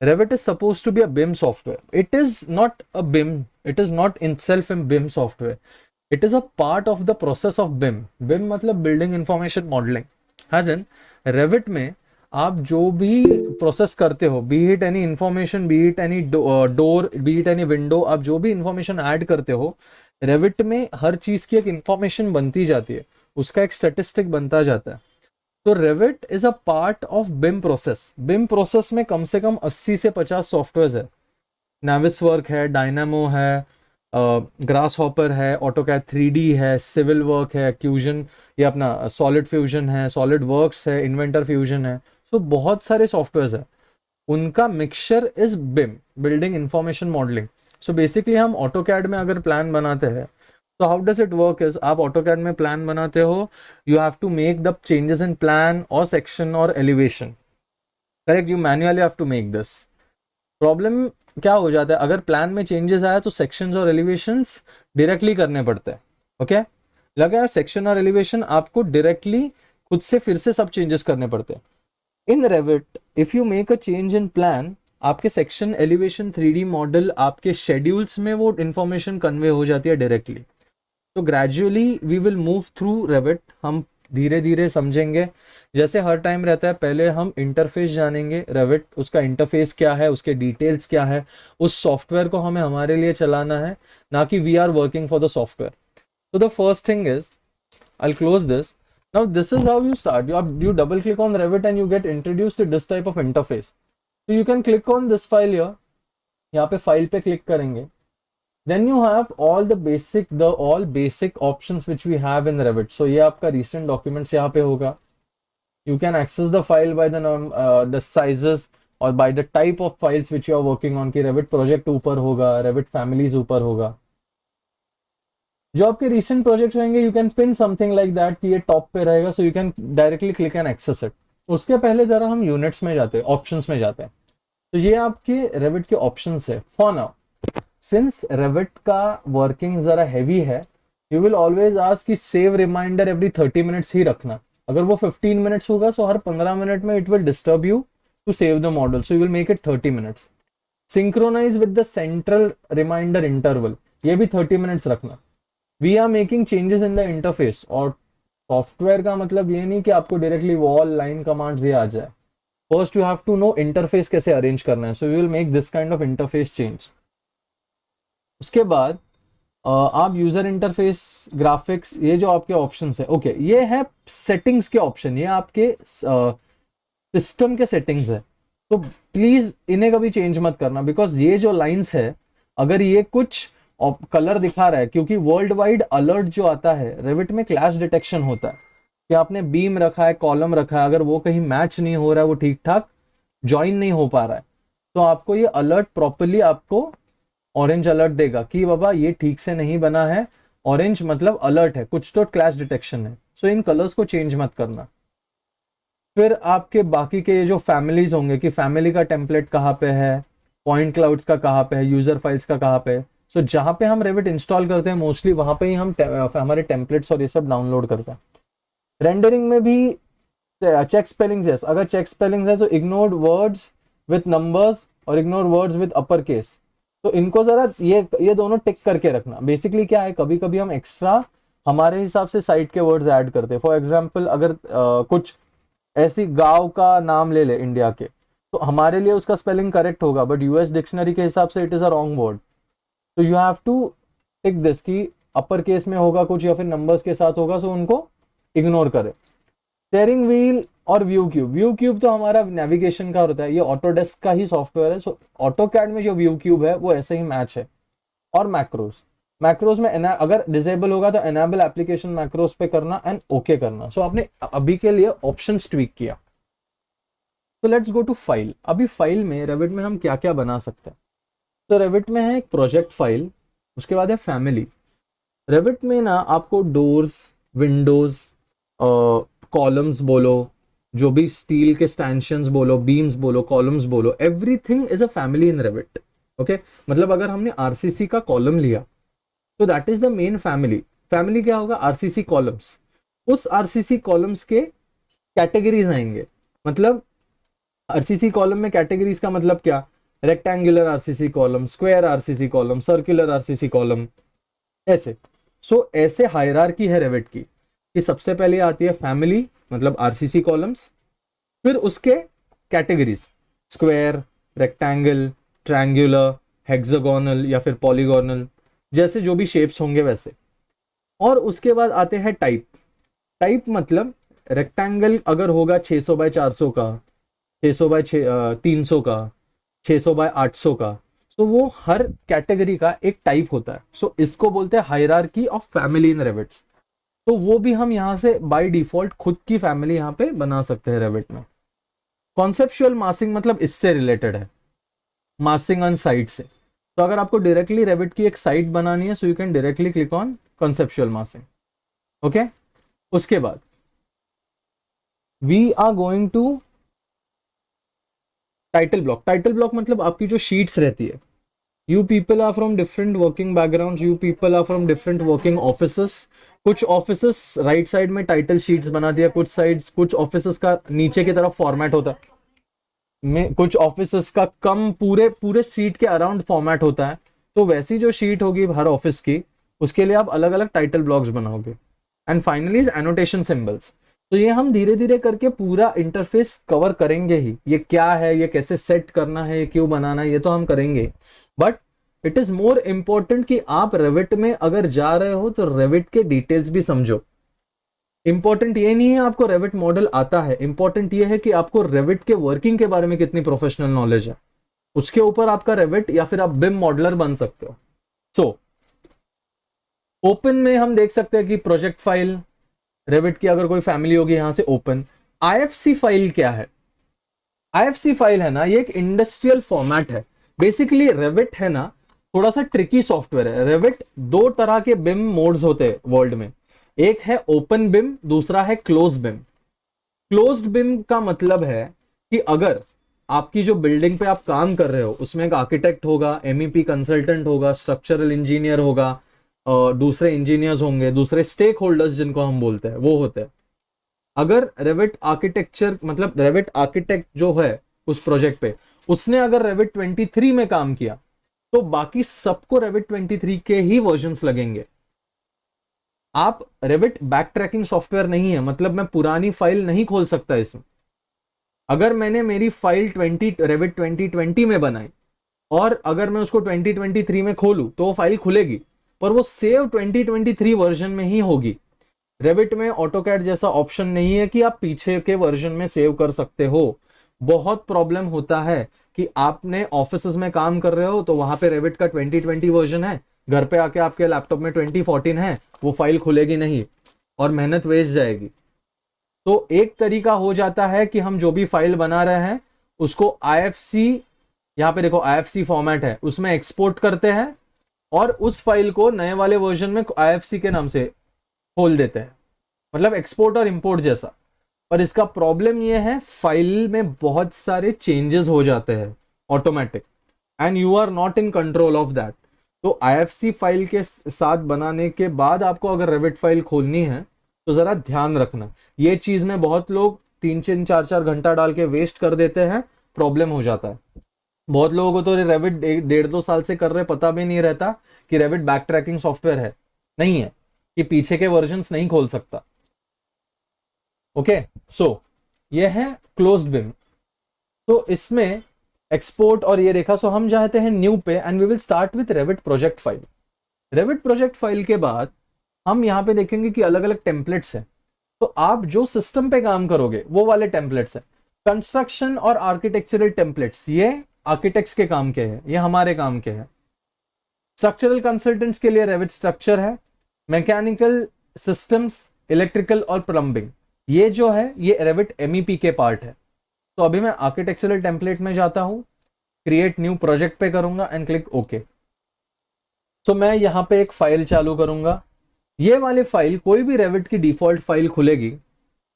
Revit is supposed to be a BIM software. It is not a BIM. It is not itself a BIM software. It is a part of the process of BIM. BIM मतलब Building Information Modeling. As in, Revit में आप जो भी process करते हो, B it any information, B it any door, B it any window, आप जो भी इंफॉर्मेशन ऐड करते हो, रेविट में हर चीज की एक इंफॉर्मेशन बनती जाती है, उसका एक स्टेटिस्टिक बनता जाता है. तो Revit is a part of BIM process. BIM process में कम से कम 80 से 50 सॉफ्टवेयर है. नाविस वर्क है, डायनामो है, ग्रास हॉपर है, ऑटोकैड 3D है, सिविल वर्क है, फ्यूजन, ये अपना सॉलिड फ्यूजन है, सॉलिड वर्क्स है, इन्वेंटर फ्यूजन है. सो बहुत सारे सॉफ्टवेयर है, उनका mixture is BIM, building information modelling. So basically हम ऑटोकैड में अगर प्लान बनाते हैं, तो how does it work is, आप ऑटोकैड में प्लान बनाते हो, you have to make the changes in plan और सेक्शन और elevation. Correct, you manually have to make this. Problem क्या हो जाता है, अगर प्लान में चेंजेस आया तो सेक्शंस और एलिवेशंस डायरेक्टली करने पड़ते हैं. ओके, लगा है, सेक्शन और एलिवेशन आपको डायरेक्टली खुद से फिर से सब चेंजेस करने पड़ते हैं. In Revit if you make a change in plan, आपके सेक्शन, एलिवेशन, 3D मॉडल, आपके शेड्यूल्स में वो इंफॉर्मेशन कन्वे हो जाती है डायरेक्टली. तो gradually we will move through Revit. हम धीरे धीरे समझेंगे, जैसे हर टाइम रहता है, पहले हम इंटरफेस जानेंगे रेविट, उसका इंटरफेस क्या है, उसके डिटेल्स क्या है, उस सॉफ्टवेयर को हमें हमारे लिए चलाना है, ना कि we are working for the software. So the first thing is, I'll close this. Now this is how you start. You double click on Revit and you get introduced to this type of interface. So you can click on this file here. यहाँ पे file पे click करेंगे. Then you have all basic options which we have in Revit. So ये आपका recent documents यहाँ पे होगा. You can access the file by the sizes और by the type of files which you are working on. कि Revit project ऊपर होगा, Revit families ऊपर होगा. जो आपके रिसेंट प्रोजेक्ट होंगे, you can pin something like that कि ये टॉप पे रहेगा, so you can directly click and access it. उसके पहले जरा हम यूनिट्स में जाते हैं, ऑप्शंस में जाते हैं. तो ये आपके रेविट के ऑप्शंस है. फॉर नाउ, सिंस रेविट का वर्किंग जरा हैवी है, यू विल ऑलवेज आस्क कि सेव रिमाइंडर एवरी 30 मिनट्स ही रखना. अगर वो 15 मिनट्स होगा, सो हर 15 मिनट में it will disturb you to save the model, so you will make it 30 minutes. Synchronise with the central reminder interval, ये भी 30 मिनट्स रखना. We are making changes in the interface. और software का मतलब ये नहीं कि आपको डायरेक्टली वॉल लाइन कमांड्स ये आ जाए. First you have to know interface कैसे अरेंज करना है. So we will make this kind of interface change. उसके बाद आप यूजर इंटरफेस, ग्राफिक्स, ये जो आपके ऑप्शन है, ओके, ये है सेटिंग्स के ऑप्शन, ये आपके सिस्टम के सेटिंग्स है. तो प्लीज इन्हें कभी चेंज मत करना, बिकॉज ये जो लाइंस है, अगर ये कुछ कलर दिखा रहा है, क्योंकि वर्ल्ड वाइड अलर्ट जो आता है रेविट में, क्लैश डिटेक्शन होता है कि आपने बीम रखा है, कॉलम रखा है, अगर वो कहीं मैच नहीं हो रहा है, वो ठीक ठाक ज्वाइन नहीं हो पा रहा है, तो आपको ये अलर्ट प्रॉपरली आपको ऑरेंज अलर्ट देगा कि बाबा ये ठीक से नहीं बना है. ऑरेंज मतलब अलर्ट है, कुछ तो क्लैश डिटेक्शन है. सो इन कलर्स को चेंज मत करना. फिर आपके बाकी के जो फैमिलीज होंगे कि फैमिली का टेम्पलेट कहाँ पे है, पॉइंट क्लाउड्स का कहाँ पे है, यूजर फाइल्स का कहाँ पे है. सो जहां पे हम रेविट इंस्टॉल करते हैं, मोस्टली वहां पे ही हम हमारे टेम्पलेट्स और ये सब डाउनलोड करते हैं. रेंडरिंग में भी चेक स्पेलिंग्स है. अगर चेक स्पेलिंग्स है तो इग्नोर वर्ड्स विथ नंबर्स और ignore words with upper case. तो इनको जरा ये दोनों टिक करके रखना. बेसिकली क्या है, कभी कभी हम एक्स्ट्रा हमारे हिसाब से साइट के वर्ड्स ऐड करते हैं. फॉर एग्जाम्पल, अगर कुछ ऐसी गांव का नाम ले ले इंडिया के, तो हमारे लिए उसका स्पेलिंग करेक्ट होगा, बट यूएस डिक्शनरी के हिसाब से it is a wrong word. तो you have to tick this कि अपर केस में होगा कुछ या फिर नंबर्स के साथ होगा, सो उनको इग्नोर करें. स्टीयरिंग व्हील और व्यू क्यूब. व्यू क्यूब तो हमारा नेविगेशन का होता है, ये ऑटोडेस्क का ही सॉफ्टवेयर है. सो ऑटोकैड में जो व्यू क्यूब है वो ऐसे ही मैच है. और मैक्रोस, मैक्रोस में अगर डिसेबल होगा तो एनेबल एप्लीकेशन मैक्रोस पे करना एंड ओके करना. सो आपने अभी के लिए ऑप्शन ट्वीक किया. तो लेट्स गो टू फाइल. अभी फाइल में, रेविट में हम क्या क्या बना सकते हैं. तो रेविट में है एक प्रोजेक्ट फाइल, उसके बाद है फैमिली. रेविट में ना आपको डोर्स, विंडोज, कॉलम्स बोलो, जो भी स्टील के स्टैंशंस बोलो, बीम्स बोलो, कॉलम्स बोलो, everything is a family in Revit. Okay, मतलब अगर हमने आरसीसी का कॉलम लिया तो that is the main family. Family क्या होगा, आरसीसी कॉलम्स. उस आरसीसी कॉलम्स के कैटेगरीज आएंगे. मतलब आरसीसी कॉलम में कैटेगरीज का मतलब क्या, rectangular RCC column, square RCC column, circular RCC column, ऐसे। सो ऐसे हायरार्की है रेविट की कि सबसे पहले आती है फैमिली मतलब आरसीसी कॉलम्स, फिर उसके categories square, rectangle, triangular, hexagonal या फिर पॉलीगोनल, जैसे जो भी शेप्स होंगे वैसे। और उसके बाद आते हैं टाइप। टाइप मतलब रेक्टेंगल अगर होगा 600 बाय 400 का, 600 बाय 300 का, 600 बाय 800 का, तो वो हर कैटेगरी का एक टाइप होता है। सो इसको बोलते हैं हायरार्की ऑफ फैमिली इन रेविट्स। तो वो भी हम यहाँ से बाय डिफॉल्ट खुद की फैमिली यहाँ पे बना सकते हैं रेविट में। कॉन्सेप्चुअल मासिंग मतलब इससे रिलेटेड है, मासिंग ऑन साइट से। तो अगर आपको डायरेक्टली रेविट की एक साइट बनानी है, so you can directly click on conceptual massing. Okay, उसके बाद we are going to title block. Title block मतलब आपकी जो शीट्स रहती है, you people are from different working background, you people are from different working offices. कुछ offices right side में title sheets बना दिया, कुछ ऑफिसेस का नीचे की तरफ फॉर्मेट होता है, में कुछ ऑफिसेस का कम पूरे पूरे शीट के अराउंड फॉर्मेट होता है। तो वैसी जो शीट होगी हर ऑफिस की, उसके लिए आप अलग अलग टाइटल ब्लॉक्स बनाओगे। And finally annotation symbols. तो ये हम धीरे धीरे करके पूरा इंटरफेस कवर करेंगे ही, ये क्या है, ये कैसे सेट करना है, ये क्यों बनाना है, ये तो हम करेंगे। But it is more important कि आप रेविट में अगर जा रहे हो तो रेविट के डिटेल्स भी समझो। इंपॉर्टेंट ये नहीं है आपको रेविट मॉडल आता है, इंपॉर्टेंट ये है कि आपको रेविट के वर्किंग के बारे में कितनी प्रोफेशनल नॉलेज है, उसके ऊपर आपका रेविट या फिर आप बिम मॉडलर बन सकते हो। सो ओपन में हम देख सकते हैं कि प्रोजेक्ट फाइल, रेविट की अगर कोई फैमिली होगी यहां से ओपन। आईएफसी फाइल क्या है? आईएफसी फाइल है ना, ये एक इंडस्ट्रियल फॉर्मेट है। बेसिकली रेविट है ना थोड़ा सा ट्रिकी सॉफ्टवेयर है। रेविट दो तरह के बिम मोड्स होते हैं वर्ल्ड में, एक है ओपन बिम, दूसरा है क्लोज बिम। क्लोज्ड बिम का मतलब है कि अगर आपकी जो बिल्डिंग पे आप काम कर रहे हो उसमें एक आर्किटेक्ट होगा, एमईपी कंसल्टेंट होगा, स्ट्रक्चरल इंजीनियर होगा, और दूसरे इंजीनियर्स होंगे, दूसरे स्टेक होल्डर्स जिनको हम बोलते हैं वो होते हैं। अगर रेविट आर्किटेक्चर मतलब रेविट आर्किटेक्ट जो है उस प्रोजेक्ट पे, उसने अगर रेविट 23 में काम किया तो बाकी सबको रेविट 23 के ही वर्जन्स लगेंगे। आप रेविट बैक ट्रैकिंग सॉफ्टवेयर नहीं है, मतलब मैं पुरानी फाइल नहीं खोल सकता इसमें। अगर मैंने मेरी फाइल रेविट 2020 में बनाई और अगर मैं उसको 2023 में खोलूं तो वो फाइल खुलेगी, पर वो सेव 2023 वर्जन में ही होगी। रेविट में ऑटोकैड जैसा ऑप्शन नहीं है कि आप पीछे के वर्जन में सेव कर सकते हो। बहुत प्रॉब्लम होता है कि आपने ऑफिसेज में काम कर रहे हो तो वहां पे रेविट का 2020 वर्जन है, घर पे आके आपके लैपटॉप में 2014 है, वो फाइल खुलेगी नहीं और मेहनत वेस्ट जाएगी। तो एक तरीका हो जाता है कि हम जो भी फाइल बना रहे हैं उसको आईएफसी, यहां पे देखो आईएफसी फॉर्मेट है, उसमें एक्सपोर्ट करते हैं और उस फाइल को नए वाले वर्जन में आईएफसी के नाम से खोल देते हैं, मतलब एक्सपोर्ट और इंपोर्ट जैसा। पर इसका प्रॉब्लम यह है फाइल में बहुत सारे चेंजेस हो जाते हैं automatic, and you are not in control of that. तो आईएफसी फाइल के साथ बनाने के बाद आपको अगर रेविट फाइल खोलनी है तो जरा ध्यान रखना, ये चीज में बहुत लोग 3-3 4-4 घंटा डाल के वेस्ट कर देते हैं, प्रॉब्लम हो जाता है। बहुत लोगों को तो रेविट 1.5-2 साल से कर रहे पता भी नहीं रहता कि रेविट बैक ट्रैकिंग सॉफ्टवेयर है, नहीं है, कि पीछे के वर्जन्स नहीं खोल सकता। ओके, सो ये है क्लोज्ड बिम। तो इसमें एक्सपोर्ट और ये रेखा, सो हम जाते हैं न्यू पे and we will start with Revit project file. Revit project file के बाद हम यहां पे देखेंगे कि अलग अलग टेम्पलेट्स हैं। तो आप जो सिस्टम पे काम करोगे वो वाले टेम्पलेट्स हैं। कंस्ट्रक्शन और आर्किटेक्चरल टेम्पलेट्स ये आर्किटेक्ट्स के काम के हैं, ये हमारे काम के हैं। स्ट्रक्चरल कंसल्टेंट्स के लिए रेविट स्ट्रक्चर है। मैकेनिकल सिस्टम्स, इलेक्ट्रिकल और प्लम्बिंग, ये जो है ये रेविट एमईपी के पार्ट है। तो अभी मैं आर्किटेक्चरल टेम्पलेट में जाता हूं, क्रिएट न्यू प्रोजेक्ट पे करूंगा एंड क्लिक ओके। तो मैं यहां पे एक फाइल चालू करूंगा। ये वाली फाइल कोई भी रेविट की डिफॉल्ट फाइल खुलेगी,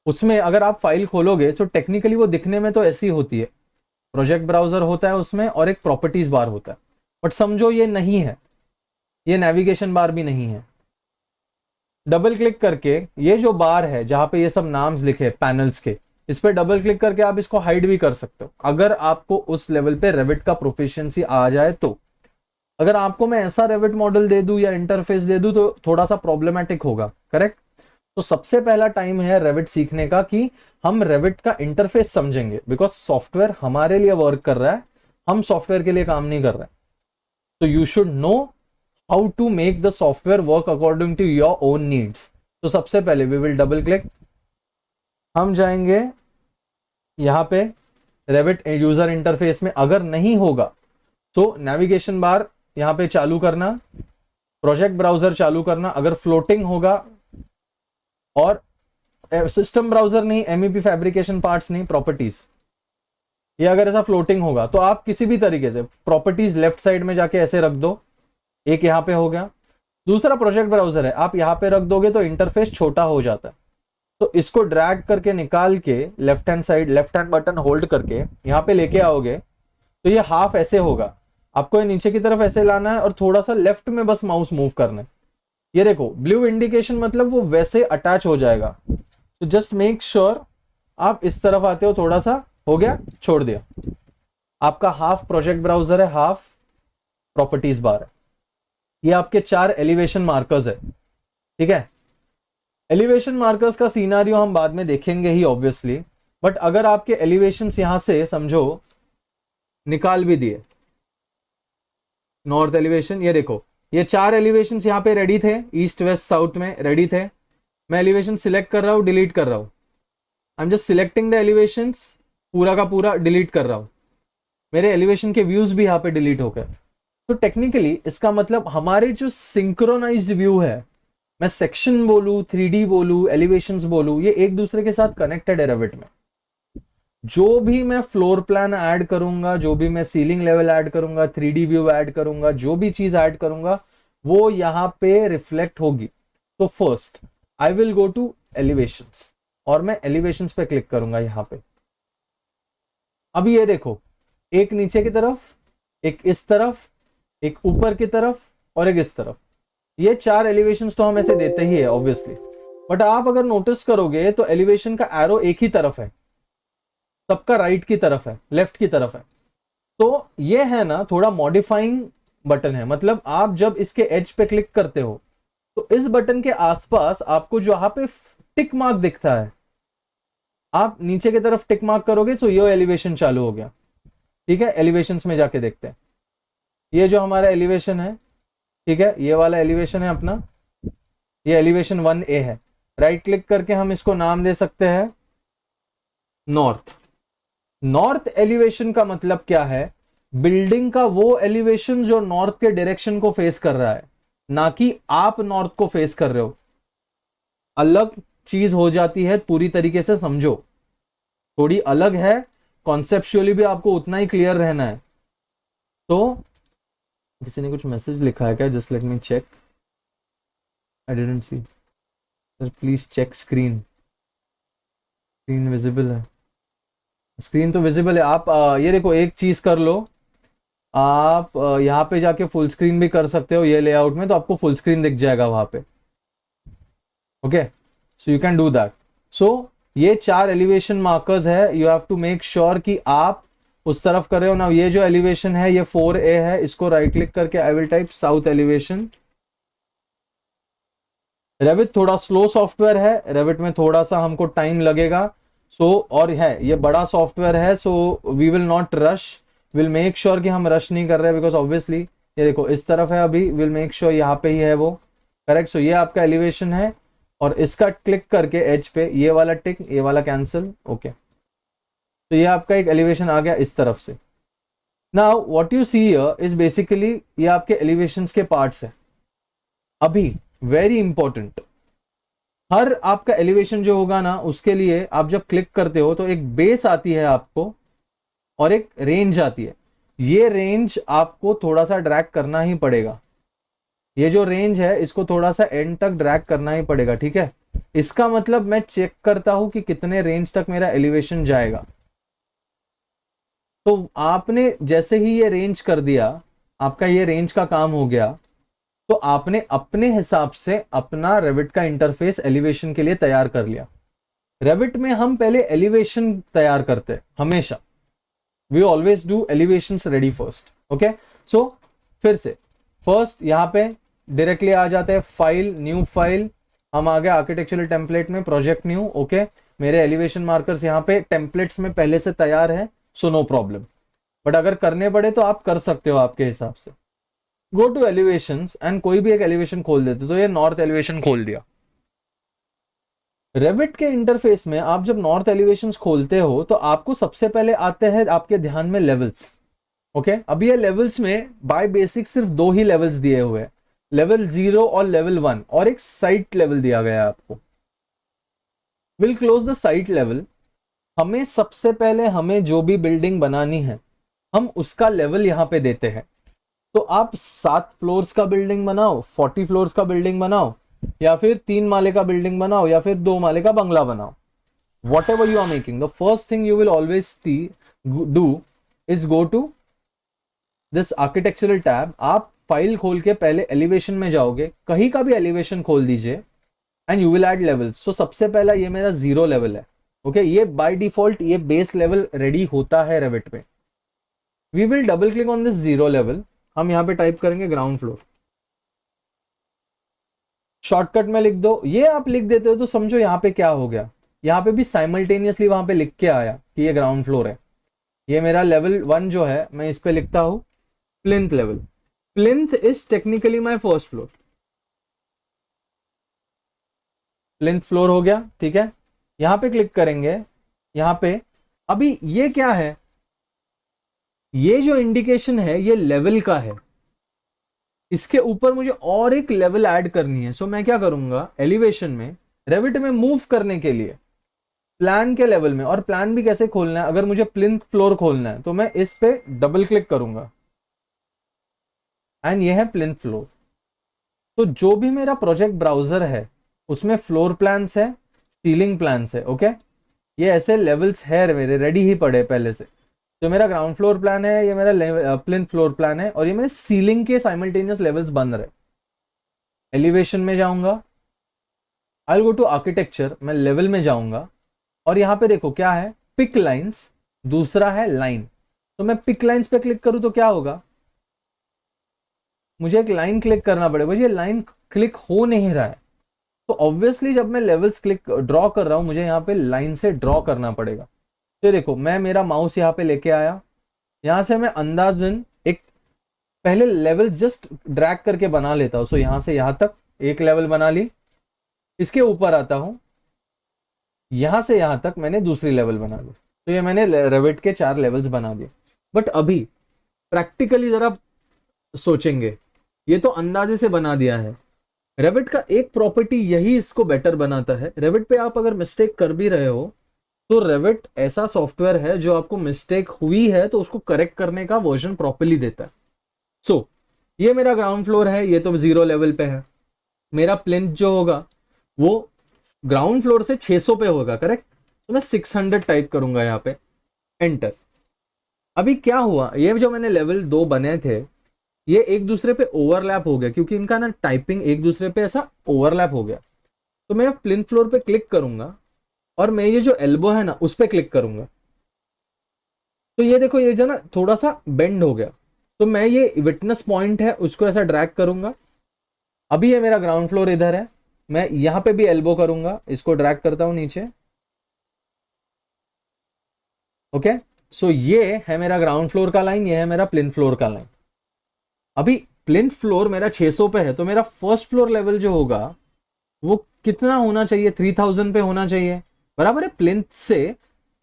उसमें अगर आप फाइल खोलोगे तो टेक्निकली वो दिखने में तो ऐसी होती है, प्रोजेक्ट ब्राउजर होता है उसमें और एक प्रॉपर्टीज बार होता है, बट समझो ये नहीं है, ये नेविगेशन बार भी नहीं है। डबल क्लिक करके ये जो बार है जहां पे ये सब नाम्स लिखे पैनल्स के, इस पे डबल क्लिक करके आप इसको हाइड भी कर सकते हो अगर आपको उस लेवल पे रेविट का प्रोफिशिएंसी आ जाए तो। अगर आपको मैं ऐसा रेविट मॉडल दे दूं या इंटरफेस दे दूं तो थोड़ा सा प्रॉब्लमेटिक होगा, करेक्ट। तो सबसे पहला टाइम है रेविट सीखने का कि हम रेविट का इंटरफेस समझेंगे, बिकॉज सॉफ्टवेयर हमारे लिए वर्क कर रहा है, हम सॉफ्टवेयर के लिए काम नहीं कर रहे हैं। तो you should know how to make the software work according to your own needs. तो सबसे पहले वी विल डबल क्लिक, हम जाएंगे यहां पे रेविट यूजर इंटरफेस में। अगर नहीं होगा तो नेविगेशन बार यहां पे चालू करना, प्रोजेक्ट ब्राउजर चालू करना। अगर फ्लोटिंग होगा और सिस्टम ब्राउजर नहीं, एमईपी फैब्रिकेशन पार्ट्स नहीं, प्रॉपर्टीज, ये अगर ऐसा फ्लोटिंग होगा तो आप किसी भी तरीके से प्रॉपर्टीज लेफ्ट साइड में जाके ऐसे रख दो। एक यहां पे हो गया। दूसरा प्रोजेक्ट ब्राउजर है, आप यहां पे रख दोगे तो इंटरफेस छोटा हो जाता है। तो इसको ड्रैग करके निकाल के left hand side, left hand button hold करके यहां पे लेके आओगे तो ये हाफ ऐसे होगा। आपको ये नीचे की तरफ ऐसे लाना है और थोड़ा सा लेफ्ट में बस माउस मूव करना है। ये देखो ब्लू इंडिकेशन मतलब वो वैसे अटैच हो जाएगा। तो जस्ट मेक श्योर आप इस तरफ आते हो, थोड़ा सा हो गया, छोड़ दिया। आपका हाफ प्रोजेक्ट ब्राउजर है, हाफ प्रॉपर्टीज बार है। ये आपके 4 एलिवेशन मार्कर्स है, ठीक है। एलिवेशन मार्कर्स का सीनारियो हम बाद में देखेंगे ही ऑब्वियसली, बट अगर आपके एलिवेशंस यहां से समझो निकाल भी दिए, नॉर्थ एलिवेशन, ये देखो ये 4 एलिवेशन यहां पे रेडी थे, ईस्ट वेस्ट साउथ में रेडी थे। मैं एलिवेशन सिलेक्ट कर रहा हूं, डिलीट कर रहा हूं। I am just selecting the elevations, पूरा का पूरा डिलीट कर रहा हूं। मेरे एलिवेशन के व्यूज भी यहां पे डिलीट हो गए। तो टेक्निकली इसका मतलब हमारे जो सिंक्रोनाइज्ड व्यू है, मैं सेक्शन बोलूं, 3D बोलूं, एलिवेशंस बोलूं, ये एक दूसरे के साथ कनेक्टेड है रेविट में। जो भी मैं फ्लोर प्लान ऐड करूंगा, जो भी मैं सीलिंग लेवल ऐड करूंगा, 3D व्यू ऐड करूंगा, जो भी चीज ऐड करूंगा वो यहां पे रिफ्लेक्ट होगी। तो first I will go to elevations और मैं एलिवेशंस पे क्लिक करूंगा यहां पे। अब ये देखो, एक नीचे की तरफ, एक इस तरफ, एक ऊपर की तरफ और एक इस तरफ। ये 4 एलिवेशंस तो हम ऐसे देते ही है ऑब्वियसली, बट आप अगर नोटिस करोगे तो एलिवेशन का एरो एक ही तरफ है, सबका राइट की तरफ है, लेफ्ट की तरफ है। तो ये है ना थोड़ा मॉडिफाइंग बटन है। मतलब आप जब इसके एज पे क्लिक करते हो तो इस बटन के आसपास आपको जो यहां पे टिक मार्क दिखता है, आप नीचे की तरफ टिक मार्क करोगे तो ये एलिवेशन चालू हो गया, ठीक है। एलिवेशंस में जाके देखते हैं, ये जो हमारा एलिवेशन है, ठीक है, ये वाला एलिवेशन है अपना, ये एलिवेशन 1A है। राइट क्लिक करके हम इसको नाम दे सकते हैं नॉर्थ। नॉर्थ एलिवेशन का मतलब क्या है? बिल्डिंग का वो एलिवेशन जो नॉर्थ के डायरेक्शन को फेस कर रहा है, ना कि आप नॉर्थ को फेस कर रहे हो। अलग चीज हो जाती है, पूरी तरीके से समझो, थोड़ी अलग है। कॉन्सेप्चुअली भी आपको उतना ही क्लियर रहना है। तो किसी ने कुछ मैसेज लिखा है क्या? Just let me check, I didn't see sir, please check screen. Screen visible है? स्क्रीन तो विजिबल है। आप ये देखो, एक चीज कर लो, आप यहाँ पे जाके फुल स्क्रीन भी कर सकते हो ये लेआउट में, तो आपको फुल स्क्रीन दिख जाएगा वहां पे। Okay, so you can do that. So ये 4 एलिवेशन मार्कर्स है, you have to make sure कि आप उस तरफ कर रहे हो ना। ये जो एलिवेशन है ये 4A है, इसको राइट क्लिक करके I will type south elevation. Revit थोड़ा स्लो सॉफ्टवेयर है, रेविट में थोड़ा सा हमको टाइम लगेगा। और है ये बड़ा सॉफ्टवेयर है, so we will not rush, will make sure कि हम रश नहीं कर रहे हैं, बिकॉज ऑब्वियसली ये देखो इस तरफ है अभी, विल मेक श्योर यहाँ पे ही है वो, करेक्ट। सो ये आपका एलिवेशन है और इसका क्लिक करके एज पे ये वाला टिक, ये वाला कैंसिल, ओके। तो ये आपका एक एलिवेशन आ गया इस तरफ से। Now what you see here is basically ये आपके एलिवेशंस के पार्ट्स है। अभी वेरी इंपॉर्टेंट, हर आपका एलिवेशन जो होगा ना, उसके लिए आप जब क्लिक करते हो तो एक बेस आती है आपको और एक रेंज आती है। ये रेंज आपको थोड़ा सा ड्रैग करना ही पड़ेगा। ये जो रेंज है इसको थोड़ा सा एंड तक ड्रैग करना ही पड़ेगा, ठीक है। इसका मतलब मैं चेक करता हूं कि कितने रेंज तक मेरा एलिवेशन जाएगा। तो आपने जैसे ही ये रेंज कर दिया, आपका ये रेंज का काम हो गया, तो आपने अपने हिसाब से अपना रेविट का इंटरफेस एलिवेशन के लिए तैयार कर लिया। रेविट में हम पहले एलिवेशन तैयार करते हैं हमेशा, we always do elevations ready first. Okay, so फिर से फर्स्ट यहां पे डायरेक्टली आ जाते हैं, फाइल, न्यू फाइल, हम आ गए आर्किटेक्चरल टेम्पलेट में, प्रोजेक्ट न्यू। ओके, मेरे एलिवेशन मार्कर्स यहाँ पे टेम्पलेट्स में पहले से तैयार है, सो नो प्रॉब्लम। बट अगर करने पड़े तो आप कर सकते हो आपके हिसाब से। गो टू एलिवेशंस एंड कोई भी एक एलिवेशन खोल देते, तो ये नॉर्थ एलिवेशन खोल दिया। रेविट के इंटरफेस में आप जब नॉर्थ एलिवेशंस खोलते हो तो आपको सबसे पहले आते हैं आपके ध्यान में लेवल्स। ओके, अब ये लेवल्स में बाय बेसिक सिर्फ दो ही लेवल्स दिए हुए हैं, लेवल 0 और लेवल 1, और एक साइट लेवल दिया गया है आपको। Will close the site level. हमें सबसे पहले हमें जो भी बिल्डिंग बनानी है हम उसका लेवल यहां पे देते हैं। तो आप 7 फ्लोर्स का बिल्डिंग बनाओ, 40 फ्लोर्स का बिल्डिंग बनाओ, या फिर 3 माले का बिल्डिंग बनाओ, या फिर 2 माले का बंगला बनाओ, whatever you are making, the first thing you will always do is go to this architectural tab. आप फाइल खोल के पहले एलिवेशन में जाओगे, कहीं का भी एलिवेशन खोल दीजिए, and you will add levels. So सबसे पहला ये मेरा 0 लेवल है। ओके, ये बाय डिफॉल्ट ये बेस लेवल रेडी होता है रेविट में। We will double click on this 0 level, हम यहाँ पे टाइप करेंगे ग्राउंड फ्लोर, शॉर्टकट में लिख दो। ये आप लिख देते हो तो समझो यहाँ पे क्या हो गया, यहाँ पे भी साइमल्टेनियसली वहां पे लिख के आया कि ये ग्राउंड फ्लोर है। ये मेरा लेवल 1 जो है मैं इस पे लिखता हूं plinth level. Plinth is technically my first floor, plinth floor हो गया। ठीक है, यहां पे क्लिक करेंगे, यहां पे अभी ये क्या है, ये जो इंडिकेशन है ये लेवल का है, इसके ऊपर मुझे और एक लेवल ऐड करनी है। सो मैं क्या करूंगा, एलिवेशन में रेविट में मूव करने के लिए प्लान के लेवल में, और प्लान भी कैसे खोलना है, अगर मुझे प्लिंथ फ्लोर खोलना है तो मैं इस पे डबल क्लिक करूंगा एंड ये है प्लिंथ फ्लोर। तो जो भी मेरा प्रोजेक्ट ब्राउजर है उसमें फ्लोर प्लान्स है, सीलिंग प्लान्स है। ओके, ये ऐसे लेवल्स है मेरे रेडी ही पड़े पहले से। तो मेरा ग्राउंड फ्लोर प्लान है, ये मेरा प्लिंथ फ्लोर प्लान है, और ये मेरे सीलिंग के साइमल्टेनियस लेवल्स बन रहे। एलिवेशन में जाऊंगा, I will go to architecture, मैं लेवल में जाऊंगा, और यहां पे देखो क्या है, पिक लाइंस, दूसरा है लाइन। तो मैं पिक लाइंस पे क्लिक करूं तो क्या होगा, मुझे एक लाइन क्लिक करना पड़ेगा। ये लाइन क्लिक हो नहीं रहा है, तो ऑब्वियसली जब मैं लेवल्स क्लिक ड्रॉ कर रहा हूं मुझे यहाँ पे लाइन से ड्रॉ करना पड़ेगा। तो देखो मैं मेरा माउस यहाँ पे लेके आया, यहां से मैं अंदाजन एक पहले लेवल जस्ट ड्रैग करके बना लेता हूं। सो यहां से यहां तक एक लेवल बना ली, इसके ऊपर आता हूं, यहां से यहां तक मैंने दूसरी लेवल बना ली। तो ये मैंने रेविट के 4 लेवल्स बना दिए। बट अभी प्रैक्टिकली जरा सोचेंगे, ये तो अंदाजे से बना दिया है। रेविट का एक प्रॉपर्टी यही इसको बेटर बनाता है। रेविट पे आप अगर मिस्टेक कर भी रहे हो तो रेविट ऐसा सॉफ्टवेयर है जो आपको मिस्टेक हुई है तो उसको करेक्ट करने का वर्जन प्रॉपर्ली देता है। सो ये मेरा ग्राउंड फ्लोर है, ये तो 0 लेवल पे है। मेरा प्लिंथ जो होगा वो ग्राउंड फ्लोर से 600 पे होगा, करेक्ट। तो मैं 600 टाइप करूंगा यहाँ पे, एंटर। अभी क्या हुआ, ये जो मैंने लेवल 2 बने थे ये एक दूसरे पे ओवरलैप हो गया, क्योंकि इनका ना टाइपिंग एक दूसरे पे ऐसा ओवरलैप हो गया। तो मैं प्लिंथ फ्लोर पे क्लिक करूंगा और मैं ये जो एल्बो है ना उस पे क्लिक करूंगा, तो ये देखो ये जो ना थोड़ा सा बेंड हो गया। तो मैं ये विटनेस पॉइंट है उसको ऐसा ड्रैग करूंगा। अभी ये मेरा ग्राउंड फ्लोर इधर है, मैं यहां पे भी एल्बो करूंगा, इसको ड्रैग करता हूं नीचे। ओके, सो ये है मेरा ग्राउंड फ्लोर का लाइन, ये है मेरा प्लिंथ फ्लोर का लाइन। अभी प्लिंथ फ्लोर मेरा 600 पे है, तो मेरा फर्स्ट फ्लोर लेवल जो होगा वो कितना होना चाहिए, 3000 पे होना चाहिए, बराबर है। प्लिंथ से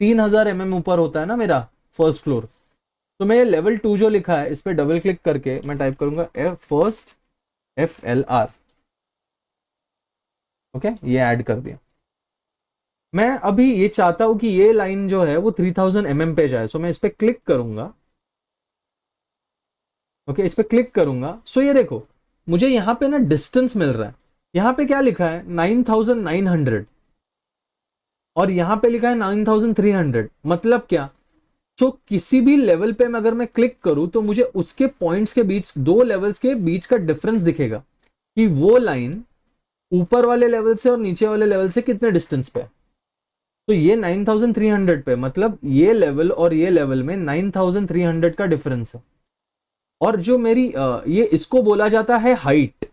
3000 mm ऊपर होता है ना मेरा फर्स्ट फ्लोर। तो मैं ये लेवल 2 जो लिखा है इस पे डबल क्लिक करके मैं टाइप करूंगा फर्स्ट FLR। ओके, ये ऐड कर दिया। मैं अभी ये चाहता हूं कि ये लाइन जो है वो 3000 mm पे जाए, सो मैं इस पे क्लिक करूंगा। ओके, इस पे क्लिक करूंगा। सो ये देखो मुझे यहां पे ना डिस्टेंस मिल रहा है, यहां पे क्या लिखा है 9900 और यहां पे लिखा है 9300। मतलब क्या, तो किसी भी लेवल पे अगर मैं क्लिक करूं तो मुझे उसके पॉइंट्स के बीच, 2 लेवल्स के बीच का डिफरेंस दिखेगा कि वो लाइन ऊपर वाले लेवल से और नीचे वाले लेवल से कितने डिस्टेंस पे है। तो ये 9300 पे, मतलब ये लेवल और ये लेवल में 9300 का डिफरेंस है। और जो मेरी ये इसको बोला जाता है हाइट।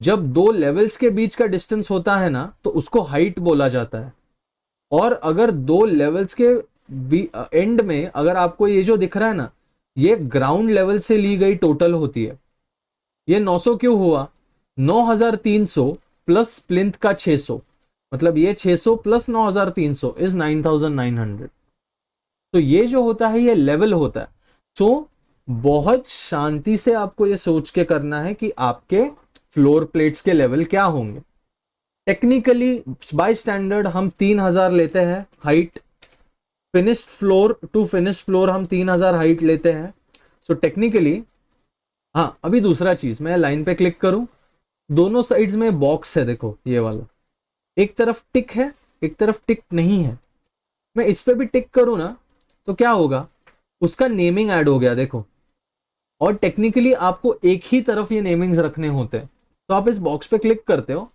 जब दो लेवल्स के बीच का डिस्टेंस होता है ना, तो उसको हाइट बोला जाता है। और अगर दो लेवल्स के एंड में अगर आपको ये जो दिख रहा है ना, ये ग्राउंड लेवल से ली गई टोटल होती है। ये 900 क्यों हुआ? 9300 प्लस प्लिंथ का 600, मतलब ये 600 प्लस 9300 इज 9900। तो ये जो होता है ये लेवल होता है। सो बहुत शांति से आपको ये सोच के करना है कि आपके फ्लोर प्लेट्स के लेवल क्या होंगे। टेक्निकली बाय स्टैंडर्ड हम 3000 लेते हैं height, finished floor to finished floor हम 3000 हाइट लेते हैं। सो टेक्निकली हाँ, अभी दूसरा चीज, मैं लाइन पे क्लिक करूं, दोनों साइड्स में बॉक्स है, देखो ये वाला, एक तरफ टिक है एक तरफ टिक नहीं है। मैं इस पे भी टिक करूं ना तो क्या होगा, उसका नेमिंग ऐड हो गया देखो। और टेक्निकली आपको एक ही तरफ ये नेमिंग्स रखने होते हैं। तो आप इस बॉक्स पे क्लिक करते हो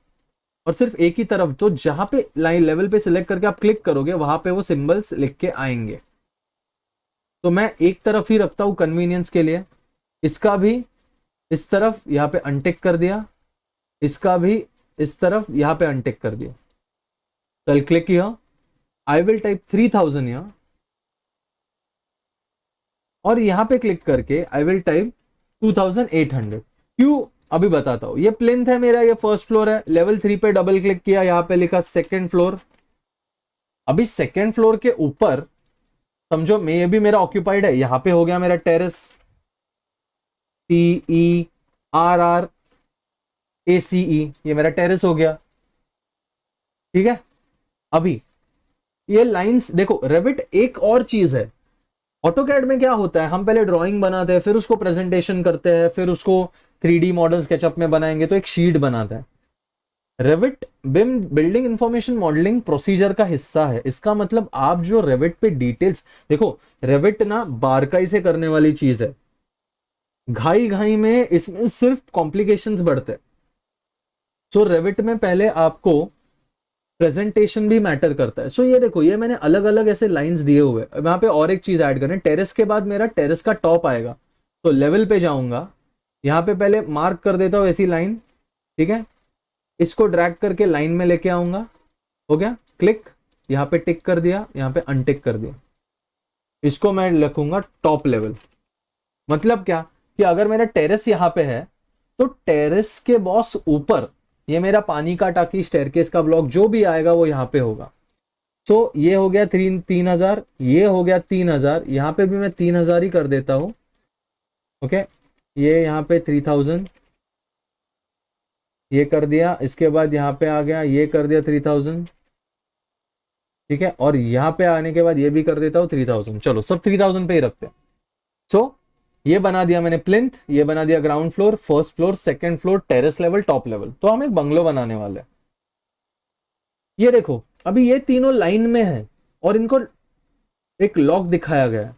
और सिर्फ एक ही तरफ, तो जहां पे लाइन लेवल पे सिलेक्ट करके आप क्लिक करोगे वहां पे वो सिंबल्स लिख के आएंगे। तो मैं एक तरफ ही रखता हूं कन्वीनियंस के लिए। इसका भी इस तरफ यहां पे अनटिक कर दिया, इसका भी इस तरफ यहां पे अनटिक कर दिया। तो click here, I will type 3000 here, और यहां पे क्लिक करके आई विल टाइप 2800। क्यों, अभी बताता हूं। ये प्लिंथ है मेरा, ये फर्स्ट फ्लोर है। लेवल 3 पे डबल क्लिक किया, यहां पे लिखा सेकंड फ्लोर। अभी सेकंड फ्लोर के ऊपर समझो मैं, ये भी मेरा ऑक्यूपाइड है, यहां पे हो गया मेरा टेरेस, TERRACE, ये मेरा टेरेस हो गया। ठीक है, अभी ये लाइंस देखो, रेविट एक और चीज है। ऑटोकैड में क्या होता है, हम पहले ड्राइंग बनाते हैं, फिर उसको प्रेजेंटेशन करते हैं, फिर उसको 3D मॉडल स्केचअप में बनाएंगे तो एक शीट बनाता है। रेविट बिम बिल्डिंग इंफॉर्मेशन मॉडलिंग प्रोसीजर का हिस्सा है। इसका मतलब आप जो रेविट पे डिटेल्स देखो, रेविट ना बारकाई से करने वाली चीज है। घाई घाई में इसमें सिर्फ कॉम्प्लिकेशंस बढ़ते हैं। सो रेविट में पहले आपको प्रेजेंटेशन भी मैटर करता है। सो ये देखो, ये मैंने अलग अलग ऐसे लाइंस दिए हुए। वहां पे और एक चीज ऐड करनी, टेरेस के बाद मेरा टेरेस का टॉप आएगा। तो लेवल पे जाऊंगा, यहां पे पहले मार्क कर देता हूं ऐसी लाइन। ठीक है, इसको ड्रैग करके लाइन में लेके आऊंगा, हो गया क्लिक, यहां पे टिक कर दिया, यहां पे अनटिक कर दिया। इसको मैं लिखूंगा टॉप लेवल। मतलब क्या कि अगर मेरा टेरेस यहां पे है तो टेरेस के बॉस ऊपर ये मेरा पानी का टाकी, स्टेयरकेस का ब्लॉक जो भी आएगा वो यहां पे होगा। सो ये हो गया 3000, ये हो गया 3000, यहां पे भी मैं 3000 ही कर देता हूं। ओके, ये यहां पे 3000 ये कर दिया, इसके बाद यहां पे आ गया, ये कर दिया 3000। ठीक है, और यहां पे आने के बाद ये भी कर देता हूं 3000। चलो सब 3000 पे ही रखते हैं। सो ये बना दिया मैंने प्लिंथ, ये बना दिया ground floor, first floor, second floor, terrace level, top level. तो हम एक बंगलो बनाने वाले हैं। ये देखो, अभी ये तीनों लाइन में है और इनको एक लॉक दिखाया गया है।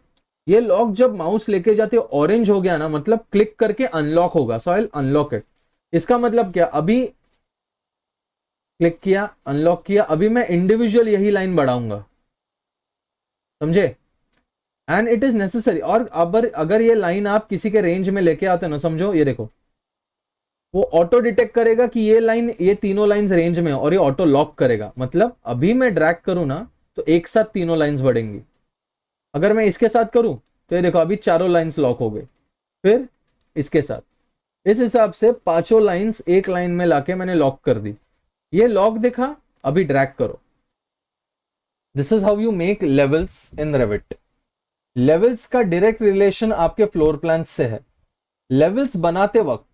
ये लॉक जब माउस लेके जाते हो ऑरेंज हो गया ना, मतलब क्लिक करके अनलॉक होगा। सो आई विल अनलॉक इट। इसका मतलब क्या, अभी क्लिक किया, अनलॉक किया, अभी मैं इंडिविजुअल यही लाइन बढ़ाऊंगा, समझे? And it is necessary. और अगर ये लाइन आप किसी के रेंज में लेके आते हो ना, समझो ये देखो, वो ऑटो डिटेक्ट करेगा कि ये लाइन, ये तीनों लाइंस रेंज में है और ये ऑटो लॉक करेगा। मतलब अभी मैं ड्रैग करूं ना तो एक साथ तीनों लाइंस बढ़ेंगी। अगर मैं इसके साथ करूं तो ये देखो अभी चारों लाइंस लॉक हो गए, फिर इसके साथ, इस हिसाब से पांचों लाइंस एक लाइन में लाके मैंने लॉक कर दी। ये लॉक दिखा, अभी ड्रैग करो। This is how you make levels in Revit. Levels का डायरेक्ट रिलेशन आपके फ्लोर प्लान से है। लेवल्स बनाते वक्त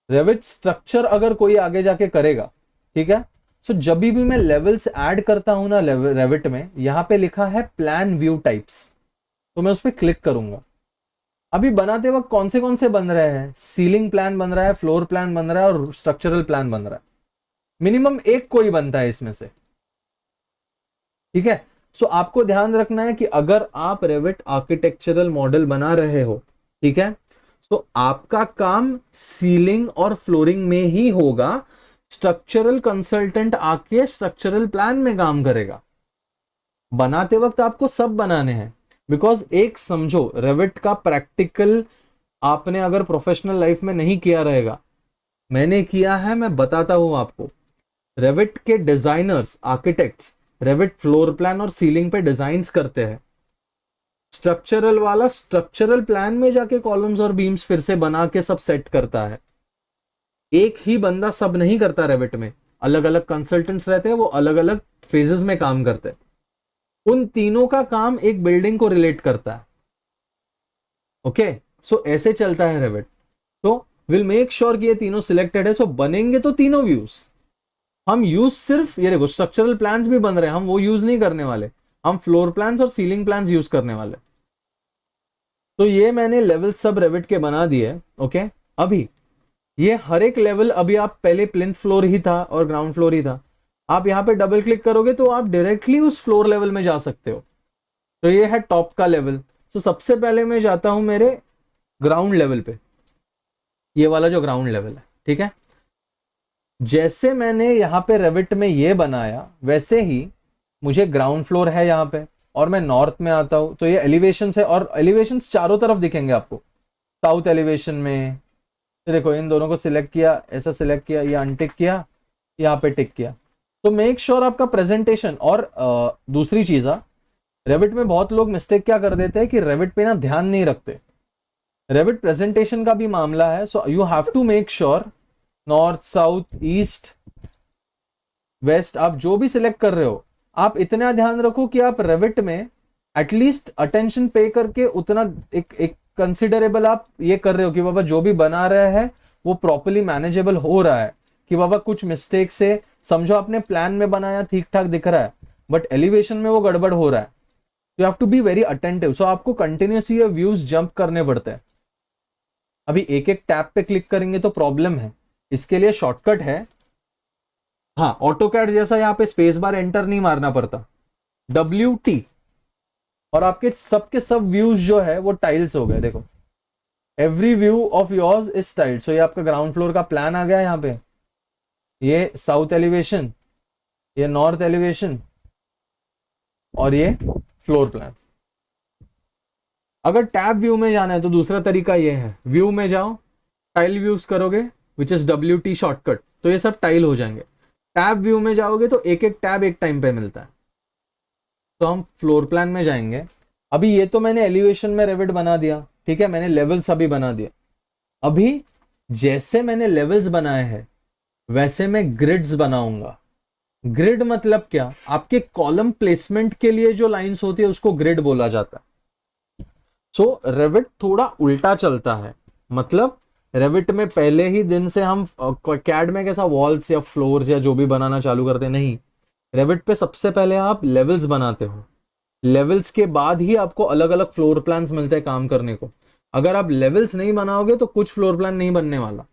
रेविट स्ट्रक्चर अगर कोई आगे जाके करेगा, ठीक है, सो जब भी मैं लेवल्स ऐड करता हूं ना रेविट में, यहां पे लिखा है प्लान व्यू टाइप्स, तो मैं उस पर क्लिक करूंगा। अभी बनाते वक्त कौन से बन रहे हैं, सीलिंग प्लान बन रहा है, फ्लोर प्लान बन रहा है और स्ट्रक्चरल प्लान बन रहा है। मिनिमम एक कोई बनता है इसमें से, ठीक है। सो आपको ध्यान रखना है कि अगर आप रेविट आर्किटेक्चरल मॉडल बना रहे हो, ठीक है, तो आपका काम सीलिंग और फ्लोरिंग में ही होगा। स्ट्रक्चरल कंसल्टेंट आके स्ट्रक्चरल प्लान में काम करेगा। बनाते वक्त आपको सब बनाने हैं, बिकॉज एक समझो रेविट का प्रैक्टिकल आपने अगर प्रोफेशनल लाइफ में नहीं किया रहेगा, मैंने किया है, मैं बताता हूं आपको। रेविट के designers, architects Revit floor plan और सीलिंग पे डिजाइन्स करते हैं। स्ट्रक्चरल वाला स्ट्रक्चरल प्लान में जाके कॉलम्स और बीम्स फिर से बना के सब सेट करता है। एक ही बंदा सब नहीं करता रेविट में, अलग अलग कंसल्टेंट्स रहते हैं, वो अलग अलग फेजेस में काम करते हैं। उन तीनों का काम एक बिल्डिंग को रिलेट करता है। ओके, सो ऐसे चलता है रेविट। तो विल मेक श्योर कि ये तीनों सिलेक्टेड है। सो बनेंगे तो तीनों व्यूज। हम यूज सिर्फ ये देखो स्ट्रक्चरल प्लान्स भी बन रहे हैं, हम वो यूज नहीं करने वाले, हम फ्लोर प्लान्स और सीलिंग प्लान्स यूज करने वाले। तो ये मैंने लेवल सब रेविट के बना दिए। ओके, अभी ये हर एक लेवल, अभी आप पहले प्लिंथ फ्लोर ही था और ग्राउंड फ्लोर ही था, आप यहाँ पे डबल क्लिक करोगे तो आप डायरेक्टली उस फ्लोर लेवल में जा सकते हो। तो ये है टॉप का लेवल। तो सबसे पहले मैं जाता हूं मेरे ग्राउंड लेवल पे, ये वाला जो ग्राउंड लेवल है, ठीक है। जैसे मैंने यहाँ पे रेविट में ये बनाया वैसे ही मुझे ग्राउंड फ्लोर है यहाँ पे, और मैं नॉर्थ में आता हूं तो ये एलिवेशन है, और एलिवेशन चारों तरफ दिखेंगे आपको। साउथ एलिवेशन में तो देखो इन दोनों को सिलेक्ट किया, ऐसा सिलेक्ट किया, ये अनटिक किया, यहाँ पे टिक किया। तो मेक श्योर आपका प्रेजेंटेशन। और दूसरी चीज है, रेविट में बहुत लोग मिस्टेक क्या कर देते हैं कि रेविट पे ना ध्यान नहीं रखते। रेविट प्रेजेंटेशन का भी मामला है। So you have to make sure north, south, east, west, आप जो भी सिलेक्ट कर रहे हो, आप इतना ध्यान रखो कि आप रेविट में एटलीस्ट अटेंशन पे करके उतना एक कंसिडरेबल आप ये कर रहे हो कि बाबा जो भी बना रहे हैं वो प्रॉपर्ली मैनेजेबल हो रहा है, कि बाबा कुछ मिस्टेक से समझो आपने प्लान में बनाया ठीक ठाक दिख रहा है, बट एलिवेशन में वो गड़बड़ हो रहा है। You have to be very attentive. So आपको कंटिन्यूसली व्यूज जंप करने पड़ते हैं। अभी एक एक टैब पे क्लिक करेंगे तो प्रॉब्लम है, इसके लिए शॉर्टकट है। हाँ, ऑटोकैड जैसा यहाँ पे स्पेस बार एंटर नहीं मारना पड़ता, WT, और आपके सब व्यूज जो है वो टाइल्स हो गए। देखो every view of yours is tiled. So ये आपका ग्राउंड फ्लोर का प्लान आ गया यहाँ पे, ये साउथ एलिवेशन, ये नॉर्थ एलिवेशन, और ये फ्लोर प्लान। अगर टैब व्यू में जाना है तो दूसरा तरीका ये है, व्यू में जाओ, टाइल व्यूज करोगे विच इज WT शॉर्टकट, तो ये सब टाइल हो जाएंगे। टैब व्यू में जाओगे तो एक एक टैब एक टाइम पे मिलता है। तो हम फ्लोर प्लान में जाएंगे। अभी ये तो मैंने एलिवेशन में रेविट बना दिया, ठीक है, मैंने लेवल्स अभी बना दिया। अभी जैसे मैंने लेवल्स बनाए हैं वैसे मैं ग्रिड्स बनाऊंगा। ग्रिड मतलब क्या, आपके कॉलम प्लेसमेंट के लिए जो लाइंस होती है उसको ग्रिड बोला जाता है। सो रेविट थोड़ा उल्टा चलता है, मतलब रेविट में पहले ही दिन से हम कैड में कैसा वॉल्स या फ्लोर्स या जो भी बनाना चालू करते नहीं, रेविट पे सबसे पहले आप लेवल्स बनाते हो, लेवल्स के बाद ही आपको अलग अलग फ्लोर प्लान्स मिलते हैं काम करने को। अगर आप लेवल्स नहीं बनाओगे तो कुछ फ्लोर प्लान नहीं बनने वाला।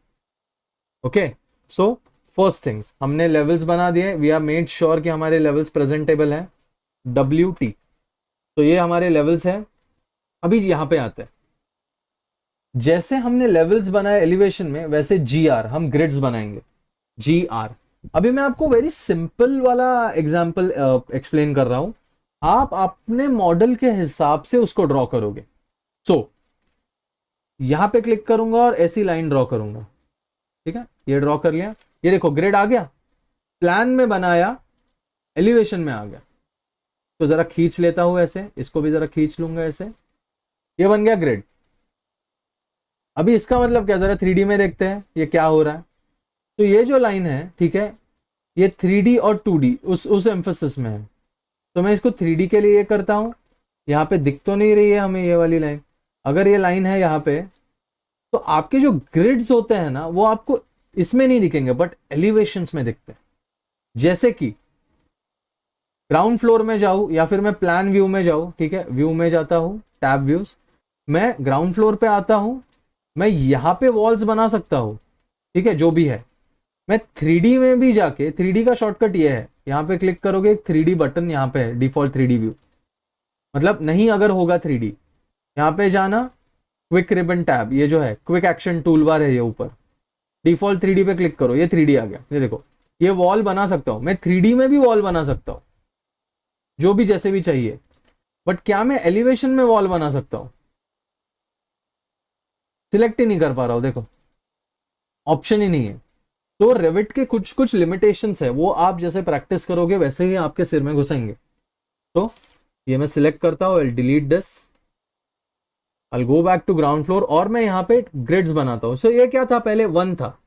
ओके, सो फर्स्ट थिंग्स, हमने लेवल्स बना दिए, वी आर मेड श्योर कि हमारे लेवल्स प्रेजेंटेबल है, WT। तो ये हमारे लेवल्स हैं। अभी यहां पे आते हैं, जैसे हमने लेवल्स बनाए एलिवेशन में वैसे GR हम ग्रिड्स बनाएंगे, GR। अभी मैं आपको वेरी सिंपल वाला एग्जांपल एक्सप्लेन कर रहा हूं, आप अपने मॉडल के हिसाब से उसको ड्रॉ करोगे। सो यहां पे क्लिक करूंगा और ऐसी लाइन ड्रॉ करूंगा, ठीक है, ये ड्रॉ कर लिया। ये देखो ग्रिड आ गया, प्लान में बनाया, एलिवेशन में आ गया। तो जरा खींच लेता हूं ऐसे, इसको भी जरा खींच लूंगा ऐसे, ये बन गया ग्रिड। अभी इसका मतलब क्या, जरा 3D में देखते हैं ये क्या हो रहा है। तो ये जो लाइन है, ठीक है, ये 3D और 2D उस एम्फोसिस में है। तो मैं इसको 3D के लिए ये करता हूं, यहाँ पे दिख तो नहीं रही है हमें ये वाली लाइन। अगर ये लाइन है यहाँ पे, तो आपके जो ग्रिड्स होते हैं ना वो आपको इसमें नहीं दिखेंगे बट एलिवेशंस में दिखते हैं। जैसे कि ग्राउंड फ्लोर में जाऊं या फिर मैं प्लान व्यू में जाऊं, ठीक है, व्यू में जाता हूं, टैब व्यूज, मैं ग्राउंड फ्लोर पे आता हूं, मैं यहां पे वॉल्स बना सकता हूं, ठीक है, जो भी है। मैं 3D में भी जाके, 3D का शॉर्टकट ये है, यहां पे क्लिक करोगे, एक 3D बटन यहां पे है, डिफॉल्ट 3D व्यू, मतलब नहीं अगर होगा 3D, यहां पे जाना, क्विक रिबन टैब, ये जो है क्विक एक्शन टूल बार है, ये ऊपर डिफॉल्ट 3D पे क्लिक करो, ये 3D आ गया। ये देखो ये वॉल बना सकता हूं मैं, 3D में भी वॉल बना सकता हूं। जो भी जैसे भी चाहिए, बट क्या मैं एलिवेशन में वॉल बना सकता हूं? सिलेक्ट ही नहीं कर पा रहा हूं, देखो ऑप्शन ही नहीं है। तो रेविट के कुछ कुछ लिमिटेशंस है, वो आप जैसे प्रैक्टिस करोगे वैसे ही आपके सिर में घुसेंगे। तो ये मैं सिलेक्ट करता हूं, I delete this, I go back to ground floor, और मैं यहाँ पे ग्रिड्स बनाता हूं। सो ये क्या था, पहले 1 था,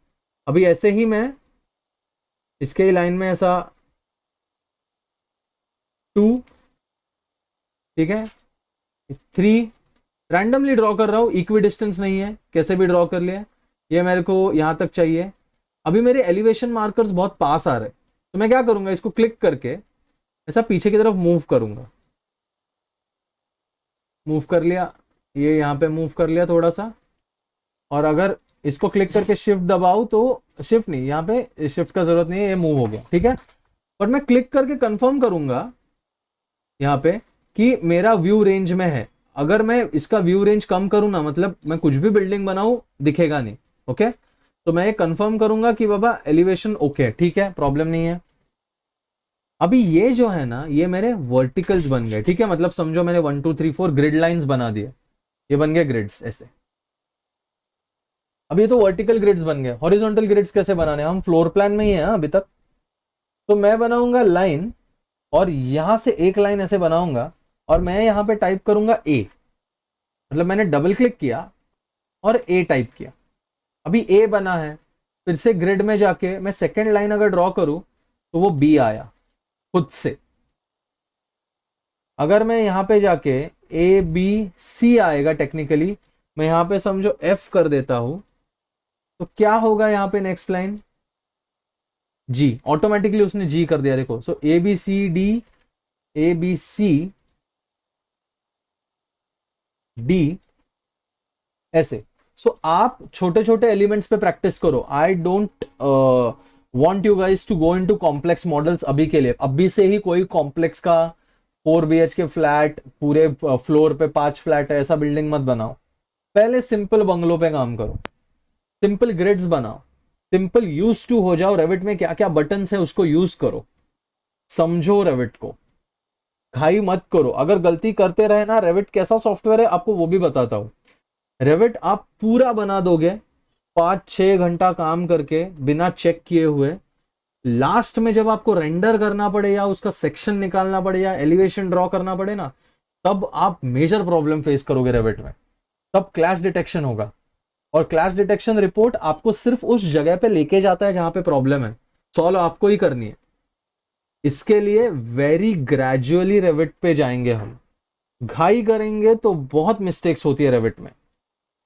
अभी ऐसे ही मैं इसके लाइन में ऐसा 2, ठीक है, 3 रैंडमली ड्रॉ कर रहा हूं, इक्वी डिस्टेंस नहीं है, कैसे भी ड्रॉ कर लिया। ये मेरे को यहां तक चाहिए। अभी मेरे एलिवेशन मार्कर्स बहुत पास आ रहे, तो मैं क्या करूंगा, इसको क्लिक करके ऐसा पीछे की तरफ मूव करूंगा। मूव कर लिया, ये यहाँ पे मूव कर लिया थोड़ा सा, और अगर इसको क्लिक करके शिफ्ट दबाऊं तो शिफ्ट नहीं, यहाँ पे शिफ्ट का जरूरत नहीं है, ये मूव हो गया, ठीक है। पर मैं क्लिक करके कंफर्म करूंगा यहाँ पे कि मेरा व्यू रेंज में है। अगर मैं इसका व्यू रेंज कम करूं ना, मतलब मैं कुछ भी बिल्डिंग बनाऊं दिखेगा नहीं, ओके। तो मैं ये कंफर्म करूंगा कि बाबा एलिवेशन ओके, ठीक है, प्रॉब्लम नहीं है। अभी ये जो है ना, ये मेरे वर्टिकल्स बन गए, ठीक है, मतलब समझो मैंने 1 2 3 4 ग्रिड लाइंस बना दिए, ये बन गए ग्रिड्स ऐसे। अब ये तो वर्टिकल ग्रिड्स बन गए। हॉरिजॉन्टल ग्रिड्स कैसे बनाने, हम फ्लोर प्लान में ही है अभी तक। तो मैं बनाऊंगा लाइन, और यहां से एक लाइन ऐसे बनाऊंगा, और मैं यहां पे टाइप करूंगा ए, मतलब मैंने डबल क्लिक किया और ए टाइप किया, अभी ए बना है। फिर से ग्रिड में जाके मैं सेकेंड लाइन अगर ड्रॉ करूं तो वो बी आया खुद से। अगर मैं यहां पे जाके ए बी सी आएगा टेक्निकली, मैं यहां पे समझो एफ कर देता हूं, तो क्या होगा यहां पे नेक्स्ट लाइन, जी, ऑटोमेटिकली उसने जी कर दिया, देखो। So A B C D, A B C D, ऐसे। सो आप छोटे छोटे एलिमेंट्स पे प्रैक्टिस करो। I don't want you guys to go into complex models अभी के लिए। अभी से ही कोई कॉम्प्लेक्स का 4 BHK फ्लैट, पूरे फ्लोर पे 5 फ्लैट है, ऐसा बिल्डिंग मत बनाओ। पहले सिंपल बंगलों पे काम करो, सिंपल ग्रिड्स बनाओ, सिंपल यूज टू हो जाओ। रेविट में क्या क्या बटन है उसको यूज करो, समझो रेविट को, घाई मत करो। अगर गलती करते रहे ना, रेविट कैसा सॉफ्टवेयर है आपको वो भी बताता हूं। रेविट आप पूरा बना दोगे 5-6 घंटा काम करके बिना चेक किए हुए, लास्ट में जब आपको रेंडर करना पड़े या उसका सेक्शन निकालना पड़े या एलिवेशन ड्रॉ करना पड़े ना, तब आप मेजर प्रॉब्लम फेस करोगे रेविट में। तब क्लैश डिटेक्शन होगा, और क्लैश डिटेक्शन रिपोर्ट आपको सिर्फ उस जगह पे लेके जाता है जहां पे प्रॉब्लम है, सॉल्व आपको ही करनी है। इसके लिए वेरी ग्रेजुअली रेविट पे जाएंगे हम, घाई करेंगे तो बहुत मिस्टेक्स होती है रेविट में,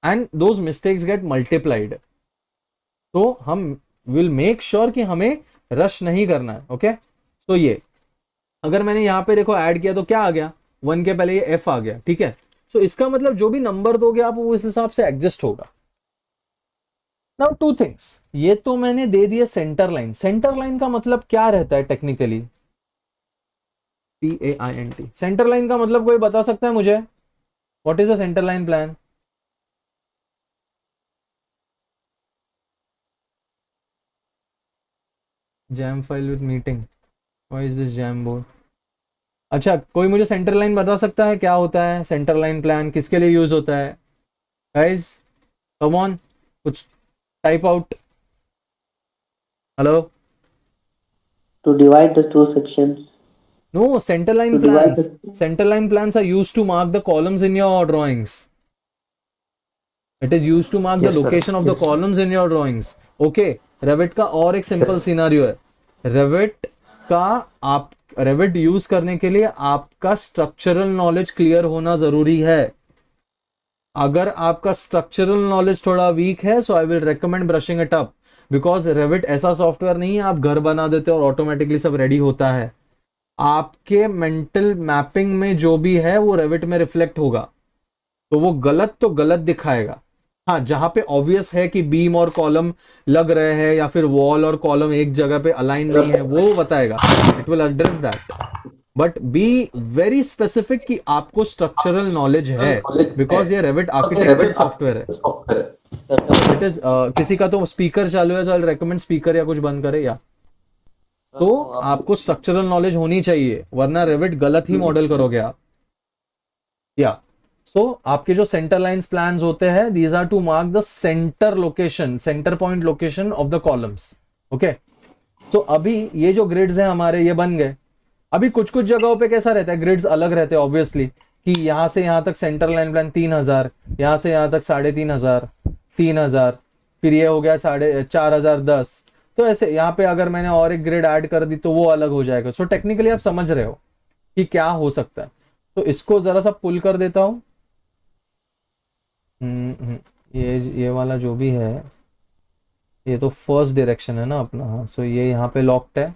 and those mistakes get multiplied. तो हम विल मेक श्योर कि हमें रश नहीं करना है, ओके। तो ये अगर मैंने यहां पे देखो ऐड किया तो क्या आ गया, 1 के पहले ये एफ आ गया, ठीक है। सो इसका मतलब जो भी नंबर दोगे आप वो इस हिसाब से एडजस्ट होगा। नाउ 2 थिंग्स, ये तो मैंने दे दिया सेंटर लाइन। सेंटर लाइन का मतलब क्या रहता है टेक्निकली, PAINT, सेंटर लाइन का मतलब कोई बता सकता है मुझे, what is a centre line plan? Jam file with meeting, why is this jam board? अच्छा, कोई मुझे सेंटर लाइन बता सकता है क्या होता है सेंटर लाइन प्लान, किसके लिए यूज होता है? गाइस कम ऑन, कुछ type out. Hello. To divide the two sections. No, center line To divide plans. the Center line plans are used to mark the columns in your drawings. It is used to mark the yes sir location of the yes columns in your drawings. Okay. Revit का और एक simple scenario है। Revit का आप Revit use करने के लिए आपका स्ट्रक्चरल नॉलेज क्लियर होना जरूरी है। अगर आपका स्ट्रक्चरल नॉलेज थोड़ा वीक है, so I will recommend brushing it up, because Revit ऐसा सॉफ्टवेयर नहीं है आप घर बना देते और ऑटोमेटिकली सब रेडी होता है। आपके मेंटल मैपिंग में जो भी है वो रेविट में रिफ्लेक्ट होगा, तो वो गलत तो गलत दिखाएगा। हाँ, जहां पे ऑब्वियस है कि बीम और कॉलम लग रहे हैं या फिर वॉल और कॉलम एक जगह पे अलाइन नहीं है, वो बताएगा, it will address that. But be very specific कि आपको स्ट्रक्चरल नॉलेज है, बिकॉज ये रेविट आर्किटेक्चर सॉफ्टवेयर है। इट इज किसी का तो स्पीकर चालू है, तो आई रिकमेंड स्पीकर या कुछ बंद करे या तो आपको स्ट्रक्चरल नॉलेज होनी चाहिए, वरना रेविट गलत ही मॉडल करोगे आप। या सो आपके जो सेंटर लाइंस प्लान्स होते हैं, these are to mark the centre location, centre point location of the columns. Okay, तो अभी ये जो ग्रिड्स हैं हमारे, ये बन गए। अभी कुछ कुछ जगहों पे कैसा रहता है, ग्रिड्स अलग रहते हैं ऑब्वियसली, कि यहां से यहां तक सेंटर लाइन प्लान 3000, यहां से यहां तक 3500, 3000, फिर ये हो गया 4510। तो ऐसे यहाँ पे अगर मैंने और एक ग्रिड ऐड कर दी तो वो अलग हो जाएगा। सो टेक्निकली आप समझ रहे हो कि क्या हो सकता है। तो इसको जरा सा पुल कर देता हूं। ये वाला जो भी है, ये तो फर्स्ट डायरेक्शन है ना अपना। हाँ, सो ये यहाँ पे लॉक्ड है,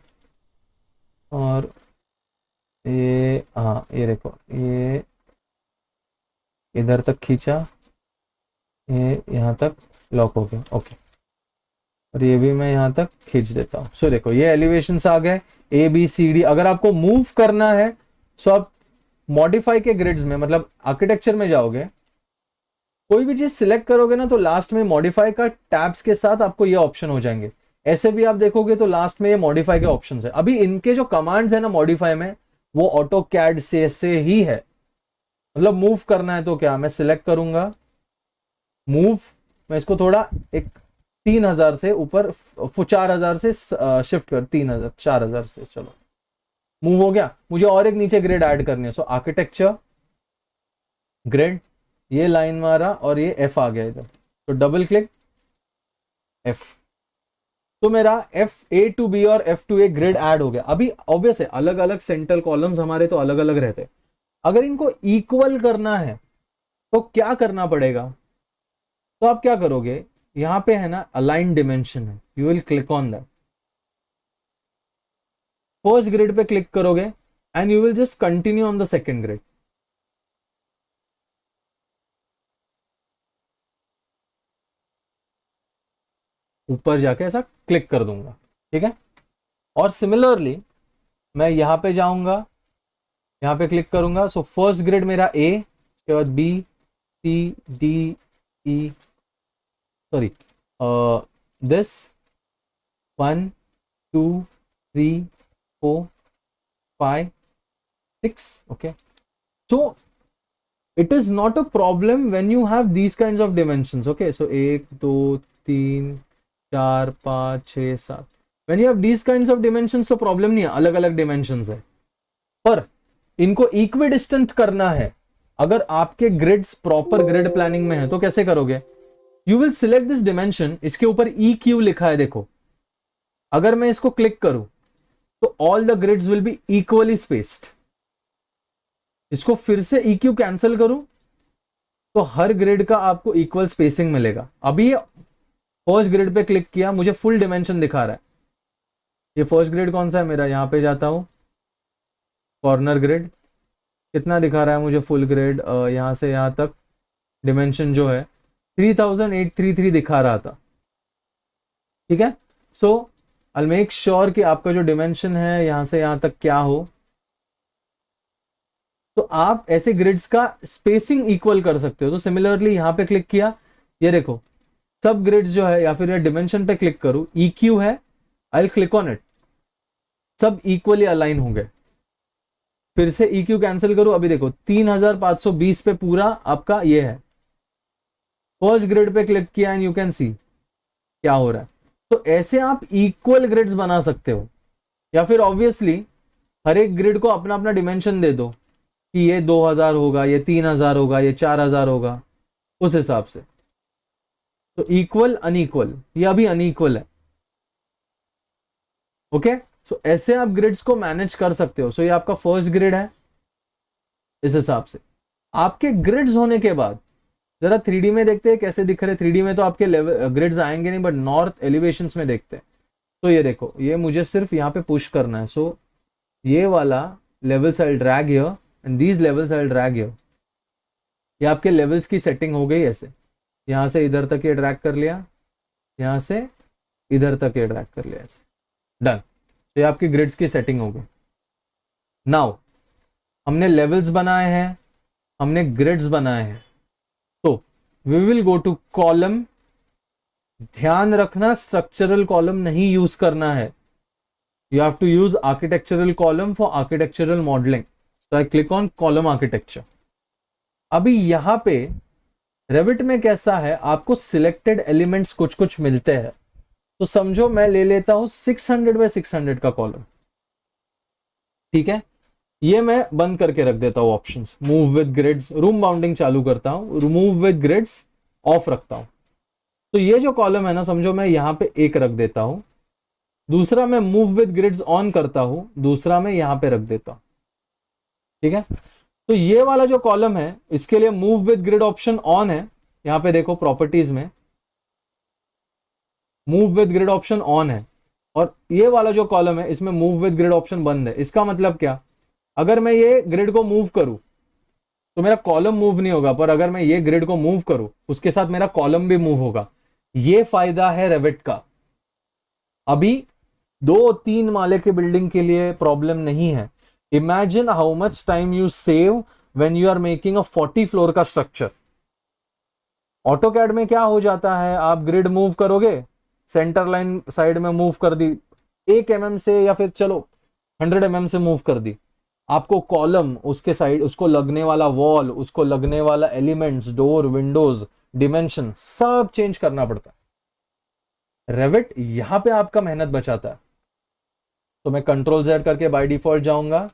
और ये, हाँ ये देखो, ये इधर तक खींचा, ये यहाँ तक लॉक हो गया। ओके, और ये भी मैं यहाँ तक खींच देता हूँ। सो देखो ये एलिवेशंस आ गए, ए बी सी डी। अगर आपको मूव करना है सो आप मॉडिफाई के ग्रिड्स में, मतलब आर्किटेक्चर में जाओगे, कोई भी चीज सिलेक्ट करोगे ना तो लास्ट में मॉडिफाई का टैब्स के साथ आपको ये ऑप्शन हो जाएंगे। ऐसे भी आप देखोगे तो लास्ट में ये मॉडिफाई के ऑप्शन है। अभी इनके जो कमांड्स है ना मॉडिफाई में, वो ऑटो कैड से ही है। मतलब मूव करना है तो क्या, मैं सिलेक्ट करूंगा मूव, मैं इसको थोड़ा एक 3000 से ऊपर, 4000 से शिफ्ट कर, 3000 4000 से, चलो मूव हो गया। मुझे और एक नीचे ग्रिड ऐड करनी है। सो आर्किटेक्चर ग्रिड, ये लाइन मारा और ये एफ आ गया इधर, तो डबल क्लिक एफ, तो मेरा एफ ए टू बी और F two a grid add हो गया। अभी ऑब्वियस है अलग अलग सेंट्रल कॉलम्स हमारे तो अलग अलग रहते हैं। अगर इनको इक्वल करना है तो क्या करना पड़ेगा, तो आप क्या करोगे, यहां पे है ना अलाइन डिमेंशन है, you will click on that. First grid पे क्लिक करोगे and you will just continue on the second grid. ऊपर जाके ऐसा क्लिक कर दूंगा, ठीक है। और सिमिलरली मैं यहां पे जाऊंगा, यहां पे क्लिक करूंगा। सो फर्स्ट ग्रिड मेरा ए, उसके बाद B C D E, sorry this 1 2 3 4 5 6, okay. So it is not a problem when you have these kinds of dimensions, okay. So 1 2 3 4 5 6 7, when you have these kinds of dimensions तो problem नहीं है, अलग अलग dimensions है। पर इनको equidistant करना है, अगर आपके ग्रिड्स प्रॉपर ग्रिड प्लानिंग में है तो कैसे करोगे, you will select this dimension, इसके ऊपर ई क्यू लिखा है देखो। अगर मैं इसको क्लिक करूं तो all the grids will be equally spaced. इसको फिर से ई क्यू कैंसिल करूं तो हर ग्रिड का आपको इक्वल स्पेसिंग मिलेगा। अभी ये फर्स्ट ग्रिड पे क्लिक किया, मुझे फुल डिमेंशन दिखा रहा है। ये फर्स्ट ग्रिड कौन सा है मेरा, यहां पे जाता हूं, कॉर्नर ग्रिड कितना दिखा रहा है मुझे, फुल ग्रिड यहां से यहां तक डिमेंशन जो है 3833 दिखा रहा था, ठीक है। सो आई मेक श्योर कि आपका जो डिमेंशन है यहां से यहां तक क्या हो। तो आप ऐसे ग्रिड्स का स्पेसिंग इक्वल कर सकते हो। तो सिमिलरली यहां पे क्लिक किया, ये देखो सब ग्रिड्स जो है, या फिर ये डिमेंशन पे क्लिक करूं, ई क्यू है, आई क्लिक ऑन इट, सब इक्वली अलाइन हो गए। फिर से ई क्यू कैंसिल करूं, अभी देखो 3520 पे पूरा आपका ये है। फर्स्ट ग्रिड पे क्लिक किया एंड यू कैन सी क्या हो रहा है। तो ऐसे आप इक्वल ग्रिड्स बना सकते हो, या फिर ऑब्वियसली हर एक ग्रिड को अपना अपना डिमेंशन दे दो कि ये 2000 होगा, ये 3000 होगा, ये 4000 होगा, उस हिसाब से। तो इक्वल अनइक्वल, ये अभी अनइक्वल है, ओके। सो ऐसे आप ग्रिड्स को मैनेज कर सकते हो। सो ये आपका फर्स्ट ग्रिड है, इस हिसाब से। आपके ग्रिड्स होने के बाद जरा 3D में देखते हैं कैसे दिख रहे। 3D में तो आपके लेवल ग्रिड्स आएंगे नहीं, बट नॉर्थ एलिवेशंस में देखते हैं। तो ये देखो, ये मुझे सिर्फ यहाँ पे पुश करना है। सो ये वाला levels I drag here and these levels I drag here. ये आपके लेवल्स की सेटिंग हो गई ऐसे, यहाँ से इधर तक ये ड्रैग कर लिया, यहाँ से इधर तक ये ड्रैग कर लिया, ऐसे डन। तो ये आपकी ग्रिड्स की सेटिंग हो गई। नाउ हमने लेवल्स बनाए हैं, हमने ग्रिड्स बनाए हैं, तो we will go to column. ध्यान रखना स्ट्रक्चरल कॉलम नहीं यूज करना है, You have to use architectural column for architectural modeling. So I click on column architecture. अभी यहाँ पे Revit में कैसा है, आपको सिलेक्टेड एलिमेंट्स कुछ कुछ मिलते हैं. तो समझो मैं ले लेता हूं 600 बाय 600 का कॉलम. ठीक है, ये मैं बंद करके रख देता हूं options. Move with grids, room bounding चालू करता हूं, मूव विद ग्रिड्स ऑफ रखता हूं. तो ये जो कॉलम है ना, समझो मैं यहां पे एक रख देता हूं, दूसरा मैं मूव विद ग्रिड्स ऑन करता हूं, दूसरा मैं यहां पे रख देता हूं. ठीक है, तो ये वाला जो कॉलम है इसके लिए move with grid option on है. यहां पे देखो प्रॉपर्टीज में move with grid option on है, और ये वाला जो कॉलम है इसमें मूव विद ग्रिड ऑप्शन बंद है. इसका मतलब क्या, अगर मैं ये ग्रिड को मूव करूं तो मेरा कॉलम मूव नहीं होगा, पर अगर मैं ये ग्रिड को मूव करूं उसके साथ मेरा कॉलम भी मूव होगा. ये फायदा है रेविट का. अभी 2-3 माले के बिल्डिंग के लिए प्रॉब्लम नहीं है. Imagine how much time you save when you are making a 40 floor का स्ट्रक्चर. ऑटोकैड में क्या हो जाता है, आप ग्रिड मूव करोगे, सेंटर लाइन साइड में मूव कर दी 1 mm से, या फिर चलो 100 mm से मूव कर दी, आपको कॉलम, उसके साइड, उसको लगने वाला वॉल, उसको लगने वाला एलिमेंट्स, डोर, विंडोज, डिमेंशन सब चेंज करना पड़ता है. रेविट यहां पे आपका मेहनत बचाता है. तो मैं कंट्रोल Z करके बाय डिफॉल्ट जाऊंगा.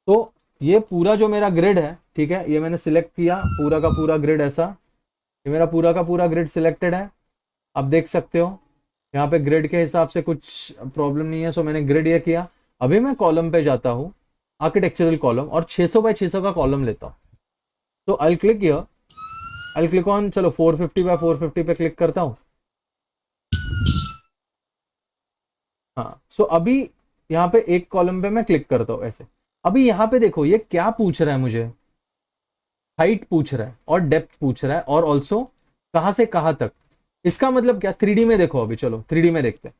तो ये पूरा जो मेरा ग्रिड है, ठीक है, ये मैंने सिलेक्ट किया, पूरा का पूरा ग्रिड ऐसा, ये मेरा पूरा का पूरा ग्रिड सिलेक्टेड है. अब देख सकते हो यहाँ पे ग्रिड के हिसाब से कुछ प्रॉब्लम नहीं है. सो मैंने ग्रिड ये किया. अभी मैं कॉलम पे जाता हूँ, आर्किटेक्चरल कॉलम, और 600 बाय 600 का कॉलम लेता हूँ. तो I click here, I click on, चलो 450 बाय 450 पे क्लिक करता हूँ. हाँ, सो अभी यहाँ पे एक कॉलम पे मैं क्लिक करता हूँ ऐसे. अभी यहाँ पे देखो ये क्या पूछ रहा है मुझे, हाइट पूछ रहा है और डेप्थ पूछ रहा है, और ऑल्सो कहां से कहां तक. इसका मतलब क्या, 3D में देखो. अभी चलो 3D में देखते हैं.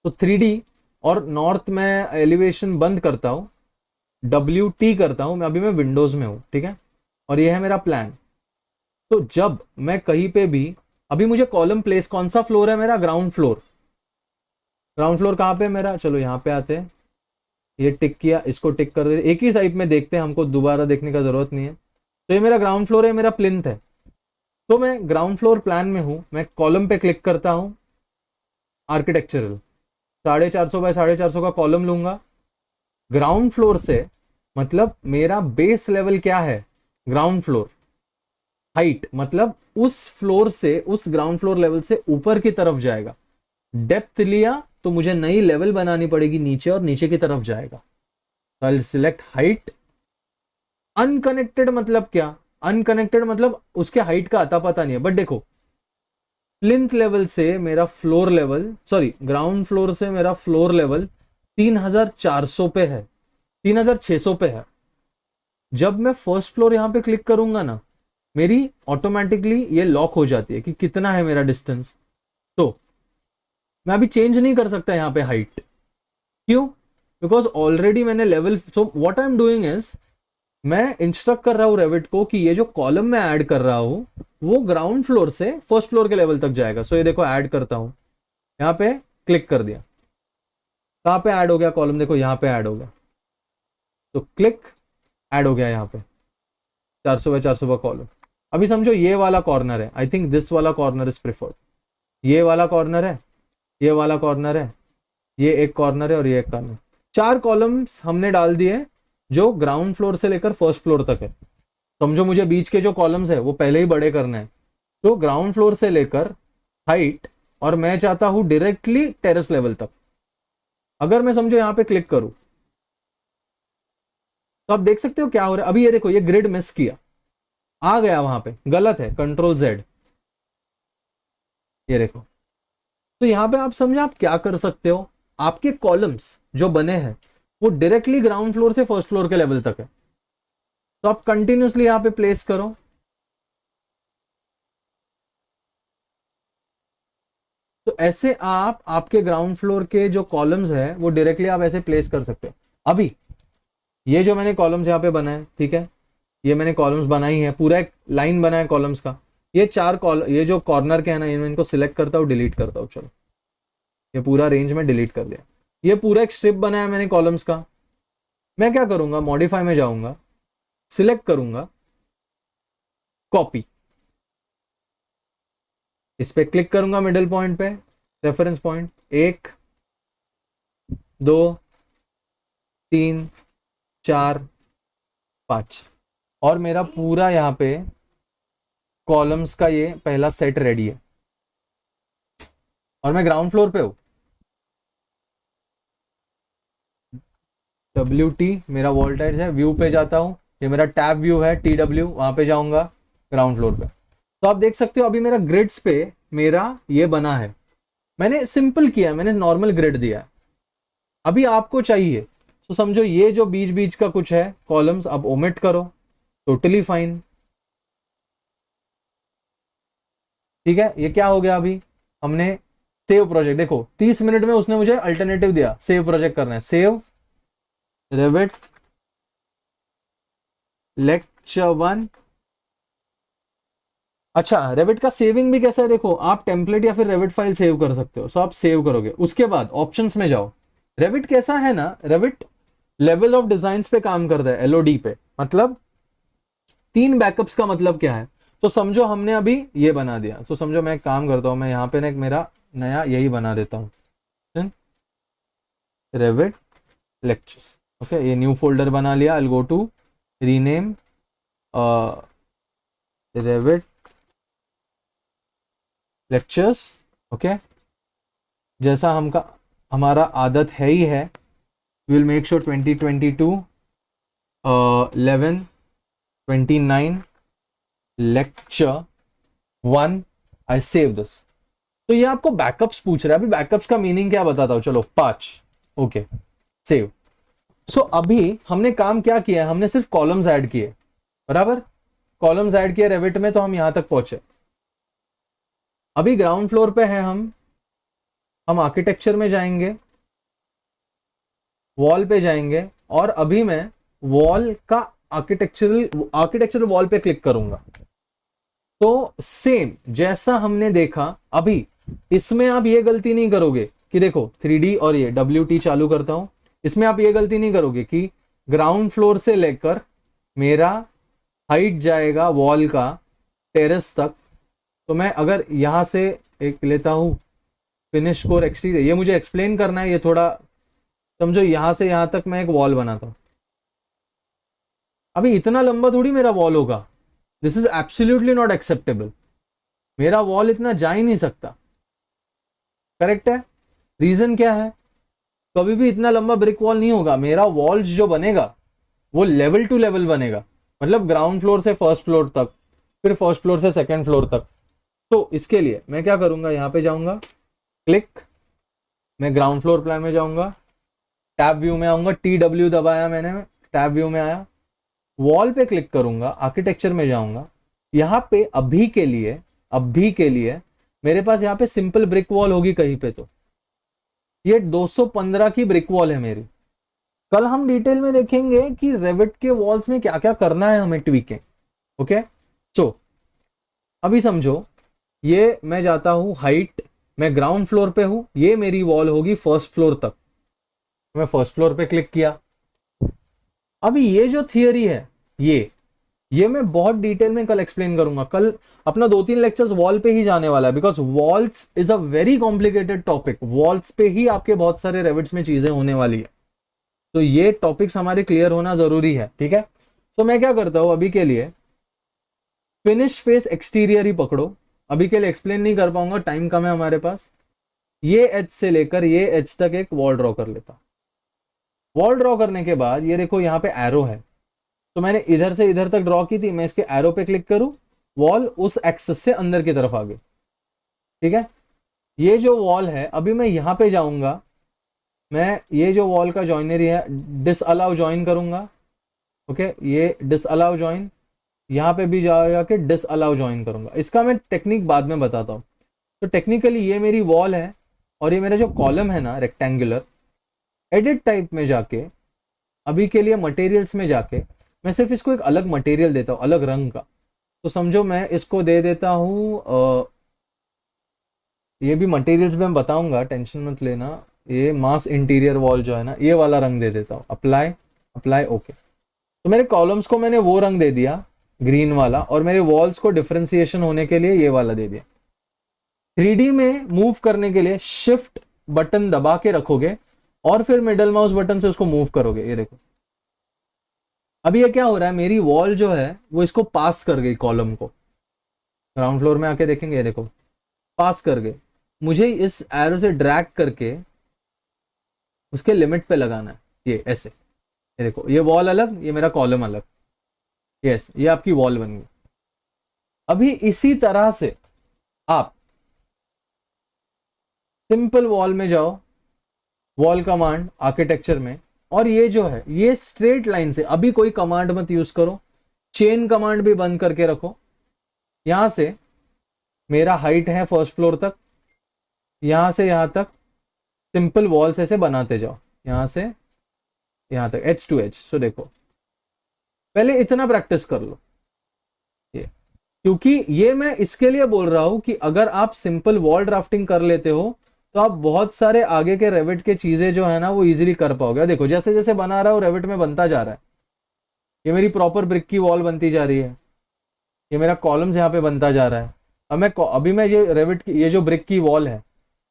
तो 3D और नॉर्थ में एलिवेशन बंद करता हूं, WT करता हूं. मैं अभी मैं विंडोज में हूं, ठीक है, और ये है मेरा प्लान. तो जब मैं कहीं पे भी, अभी मुझे कॉलम प्लेस, कौन सा फ्लोर है मेरा, ग्राउंड फ्लोर. ग्राउंड फ्लोर कहां पे मेरा, चलो यहां पे आते हैं. ये टिक किया, इसको टिक कर देते, एक ही साइड में देखते हैं, हमको दोबारा देखने का जरूरत नहीं है. तो ये मेरा ग्राउंड फ्लोर है, मेरा प्लिंथ है. तो मैं ग्राउंड फ्लोर प्लान में हूं, मैं कॉलम पे क्लिक करता हूं, आर्किटेक्चरल 450 बाय 450 का कॉलम लूंगा. ग्राउंड फ्लोर से मतलब मेरा बेस लेवल क्या है, ग्राउंड फ्लोर. हाइट मतलब उस फ्लोर से, उस ग्राउंड फ्लोर लेवल से ऊपर की तरफ जाएगा. डेप्थ लिया तो मुझे नई लेवल बनानी पड़ेगी नीचे, और नीचे की तरफ जाएगा. तो आई सिलेक्ट हाइट. अनकनेक्टेड मतलब क्या, अनकनेक्टेड मतलब उसके हाइट का आता पता नहीं है. बट देखो प्लिंथ लेवल से मेरा floor level, sorry ground floor से मेरा फ्लोर लेवल 3400 पे है, 3600 पे है. जब मैं फर्स्ट फ्लोर यहां पे क्लिक करूंगा ना, मेरी ऑटोमेटिकली ये लॉक हो जाती है कि कितना है मेरा डिस्टेंस. तो मैं अभी चेंज नहीं कर सकता यहां पे हाइट. क्यों, बिकॉज ऑलरेडी मैंने level. So what I am doing is, मैं इंस्ट्रक्ट कर रहा हूं रेविट को कि ये जो कॉलम मैं ऐड कर रहा हूं वो ग्राउंड फ्लोर से फर्स्ट फ्लोर के लेवल तक जाएगा. सो ये देखो ऐड करता हूं, यहां पे क्लिक कर दिया, कहां पे ऐड हो गया कॉलम, देखो यहां पे ऐड हो गया. तो क्लिक, ऐड हो गया यहां पे 400 बाय 400 का कॉलम. अभी समझो ये वाला कॉर्नर है, आई थिंक दिस वाला कॉर्नर इज प्रिफर्ड. ये वाला कॉर्नर है, ये वाला कॉर्नर है, ये एक कॉर्नर है, और ये एक कॉर्नर. 4 कॉलम्स हमने डाल दिए जो ग्राउंड फ्लोर से लेकर फर्स्ट फ्लोर तक है. समझो मुझे बीच के जो कॉलम्स है वो पहले ही बड़े करने हैं. तो ग्राउंड फ्लोर से लेकर हाइट, और मैं चाहता हूं डायरेक्टली टेरेस लेवल तक. अगर मैं समझो यहां पे क्लिक करूं तो आप देख सकते हो क्या हो रहा है. अभी ये देखो ये ग्रिड मिस किया, आ गया वहां पे, गलत है, कंट्रोल Z. ये देखो. तो यहां पे आप समझे आप क्या कर सकते हो, आपके कॉलम्स जो बने हैं वो डायरेक्टली ग्राउंड फ्लोर से फर्स्ट फ्लोर के लेवल तक है. तो आप कंटिन्यूसली यहां पे प्लेस करो. तो ऐसे आप आपके ग्राउंड फ्लोर के जो कॉलम्स है वो डायरेक्टली आप ऐसे प्लेस कर सकते हो. अभी ये जो मैंने कॉलम्स यहाँ पे बनाए, ठीक है, ये मैंने कॉलम्स बनाई है, पूरा एक लाइन बना है कॉलम्स का. ये 4 कॉलम, ये जो कॉर्नर के है ना, इनको सिलेक्ट करता हूँ, डिलीट करता हूँ. चलो ये पूरा रेंज में डिलीट कर दिया। ये पूरा एक स्ट्रिप बनाया मैंने कॉलम्स का। मैं क्या करूंगा, मॉडिफाई में जाऊंगा, सिलेक्ट करूंगा कॉपी, इस पे क्लिक करूंगा मिडिल पॉइंट पे, रेफरेंस पॉइंट 1 2 3 4 5, और मेरा पूरा यहाँ पे कॉलम्स का ये पहला सेट रेडी है। और मैं ग्राउंड फ्लोर पे हूं, WT मेरा वॉल टाइट है, व्यू पे जाता हूं, ये मेरा टैब व्यू है TW, वहां पे जाऊंगा ग्राउंड फ्लोर पे। तो आप देख सकते हो अभी मेरा ग्रिड्स पे मेरा ये बना है, मैंने सिंपल किया है, मैंने नॉर्मल ग्रिड दिया है। अभी आपको चाहिए तो समझो ये जो बीच बीच का कुछ है कॉलम्स अब ओमिट करो, टोटली फाइन। ठीक है, ये क्या हो गया, अभी हमने सेव प्रोजेक्ट, देखो 30 मिनट में उसने मुझे अल्टरनेटिव दिया, सेव प्रोजेक्ट करना है, सेव रेविट लेक्चर 1। अच्छा, रेविट का सेविंग भी कैसा है, देखो आप टेम्पलेट या फिर रेविट फाइल सेव कर सकते हो, सो आप सेव करोगे, उसके बाद ऑप्शंस में जाओ। रेविट कैसा है ना, रेविट लेवल ऑफ डिजाइन्स पे काम करता है, LOD पे, मतलब 3 बैकअप्स का मतलब क्या है। तो समझो हमने अभी ये बना दिया, तो समझो मैं एक काम करता हूं, मैं यहाँ पे ना एक मेरा नया यही बना देता हूँ, रेविट लेक्चर्स। ओके, ये न्यू फोल्डर बना लिया, I go to rename Revit lectures. Okay, जैसा हमारा आदत है ही है, will make sure 2022 11/29 lecture 1, I save this. तो ये आपको बैकअप्स पूछ रहा है, अभी बैकअप्स का मीनिंग क्या बताता हूं, चलो 5। Okay, save. सो अभी हमने काम क्या किया है, हमने सिर्फ कॉलम्स ऐड किए, बराबर, कॉलम्स ऐड किए रेविट में, तो हम यहां तक पहुंचे। अभी ग्राउंड फ्लोर पे हैं हम आर्किटेक्चर में जाएंगे, वॉल पे जाएंगे, और अभी मैं वॉल का आर्किटेक्चरल वॉल पे क्लिक करूंगा। तो सेम जैसा हमने देखा, अभी इसमें आप ये गलती नहीं करोगे कि देखो 3D और ये WT चालू करता हूं, इसमें आप ये गलती नहीं करोगे कि ग्राउंड फ्लोर से लेकर मेरा हाइट जाएगा वॉल का टेरेस तक। तो मैं अगर यहां से एक लेता हूं फिनिश कोर एक्सटीरियर, ये मुझे एक्सप्लेन करना है, ये थोड़ा समझो, यहां से यहां तक मैं एक वॉल बनाता हूं, अभी इतना लंबा थोड़ी मेरा वॉल होगा, this is absolutely not acceptable, मेरा वॉल इतना जा ही नहीं सकता। करेक्ट है, रीजन क्या है, कभी भी इतना लंबा ब्रिक वॉल नहीं होगा, मेरा वॉल्स जो बनेगा वो लेवल टू लेवल बनेगा, मतलब ग्राउंड फ्लोर से फर्स्ट फ्लोर तक, फिर फर्स्ट फ्लोर से सेकंड फ्लोर तक। तो इसके लिए मैं क्या करूंगा, यहां पे जाऊंगा, क्लिक, मैं ग्राउंड फ्लोर प्लान में जाऊंगा, टैब व्यू में आऊंगा, TW दबाया मैंने, टैब व्यू में आया, वॉल पे क्लिक करूंगा, आर्किटेक्चर में जाऊंगा, यहां पे अभी के लिए मेरे पास यहां पे सिंपल ब्रिक वॉल होगी कहीं पे, तो ये 215 की ब्रिक वॉल है मेरी। कल हम डिटेल में देखेंगे कि रेविट के वॉल्स में क्या क्या करना है हमें ट्वीकिंग। ओके, सो अभी समझो, ये मैं जाता हूं हाइट, मैं ग्राउंड फ्लोर पे हूं, ये मेरी वॉल होगी फर्स्ट फ्लोर तक, मैं फर्स्ट फ्लोर पे क्लिक किया। अभी ये जो थियरी है, ये मैं बहुत डिटेल में कल एक्सप्लेन करूंगा, कल अपना 2-3 लेक्चर्स वॉल पे ही जाने वाला है, because walls is a very complicated topic, walls पे ही आपके बहुत सारे रेविट्स में चीजें होने वाली है, तो ये टॉपिक्स हमारे क्लियर होना जरूरी है। ठीक है, तो मैं क्या करता हूं, अभी के लिए फिनिश फेस एक्सटीरियर ही पकड़ो, अभी के लिए एक्सप्लेन नहीं कर पाऊंगा, टाइम कम है हमारे पास। ये एज से लेकर ये एज तक एक वॉल ड्रॉ कर लेता, वॉल ड्रॉ करने के बाद ये देखो यहाँ पे एरो है, तो मैंने इधर से इधर तक ड्रॉ की थी, मैं इसके एरो पे क्लिक करूं, वॉल उस एक्सेस से अंदर की तरफ आ गई। ठीक है, ये जो वॉल है, अभी मैं यहां पे जाऊंगा, मैं ये जो वॉल का जॉइनरी है डिसअलाउ ज्वाइन करूंगा। ओके, ये डिसअलाउ ज्वाइन, यहां पे भी जाएगा कि डिसअलाउ ज्वाइन करूंगा, इसका मैं टेक्निक बाद में बताता हूं। तो टेक्निकली ये मेरी वॉल है, और ये मेरा जो कॉलम है ना रेक्टेंगुलर, एडिट टाइप में जाके, अभी के लिए मटेरियल्स में जाके मैं सिर्फ इसको एक अलग मटेरियल देता हूं, अलग रंग का। तो समझो मैं इसको दे देता हूं ये भी मटेरियल्स में मैं बताऊंगा, टेंशन मत लेना। ये मास इंटीरियर वॉल जो है ना, ये वाला रंग दे देता हूँ, अप्लाई अप्लाई, ओके। तो मेरे कॉलम्स को मैंने वो रंग दे दिया, ग्रीन वाला, और मेरे वॉल्स को डिफरेंशिएशन होने के लिए ये वाला दे दिया। 3D में मूव करने के लिए शिफ्ट बटन दबा के रखोगे और फिर मिडल माउस बटन से उसको मूव करोगे। ये देखो अभी ये क्या हो रहा है, मेरी वॉल जो है वो इसको पास कर गई कॉलम को। ग्राउंड फ्लोर में आके देखेंगे, ये देखो पास कर गए। मुझे इस एरो से ड्रैग करके उसके लिमिट पे लगाना है, ये ऐसे। ये देखो ये वॉल अलग, ये मेरा कॉलम अलग। यस, ये आपकी वॉल बन गई। अभी इसी तरह से आप सिंपल वॉल में जाओ, वॉल कमांड आर्किटेक्चर में, और ये जो है ये स्ट्रेट लाइन से, अभी कोई कमांड मत यूज करो, चेन कमांड भी बंद करके रखो। यहां से मेरा हाइट है फर्स्ट फ्लोर तक, यहां से यहां तक सिंपल वॉल्स ऐसे बनाते जाओ, यहां से यहां तक एच टू एच। सो देखो पहले इतना प्रैक्टिस कर लो, ये क्योंकि ये मैं इसके लिए बोल रहा हूं कि अगर आप सिंपल वॉल ड्राफ्टिंग कर लेते हो तो आप बहुत सारे आगे के रेविट के चीजें जो है ना वो इजीली कर पाओगे। देखो जैसे जैसे बना रहा हूं रेविट में बनता जा रहा है। ये मेरी प्रॉपर ब्रिक की वॉल बनती जा रही है, ये मेरा कॉलम्स यहाँ पे बनता जा रहा है। अभी मैं ये रेविट की ये जो ब्रिक की वॉल है,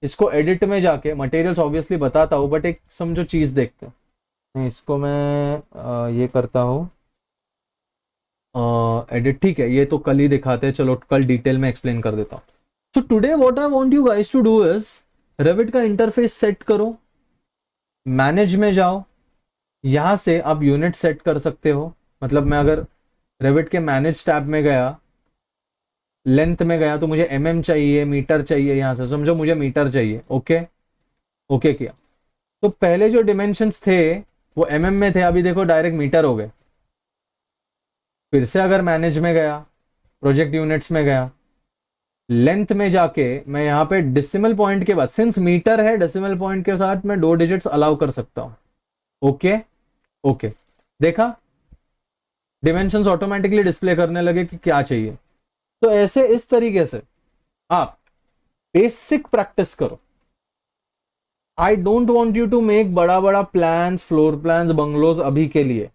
इसको एडिट में जाके मटेरियल्स ऑब्वियसली बताता हूँ, बट एक समझो चीज देखते हैं। इसको मैं ये करता हूँ एडिट, ठीक है, ये तो कल ही दिखाते हैं, चलो कल डिटेल में एक्सप्लेन कर देता हूँ। So today what I want you guys to do is Revit का इंटरफेस सेट करो, मैनेज में जाओ, यहां से आप यूनिट सेट कर सकते हो। मतलब मैं अगर रेविट के मैनेज टैब में गया, लेंथ में गया, तो मुझे चाहिए, मीटर चाहिए, यहां से समझो मुझे मीटर चाहिए, ओके ओके किया। तो पहले जो डिमेंशंस थे वो में थे, अभी देखो डायरेक्ट मीटर हो गए। फिर से अगर मैनेज में गया, प्रोजेक्ट यूनिट्स में गया, लेंथ में जाके मैं यहाँ पे डेसिमल पॉइंट के बाद, सिंस मीटर है, डेसिमल पॉइंट के साथ मैं 2 डिजिट्स अलाउ कर सकता हूं। ओके ओके, देखा डिमेंशंस ऑटोमेटिकली डिस्प्ले करने लगे कि क्या चाहिए। तो ऐसे इस तरीके से आप बेसिक प्रैक्टिस करो। I don't want you to make बड़ा बड़ा प्लान्स, फ्लोर प्लान्स, बंगलोज अभी के लिए।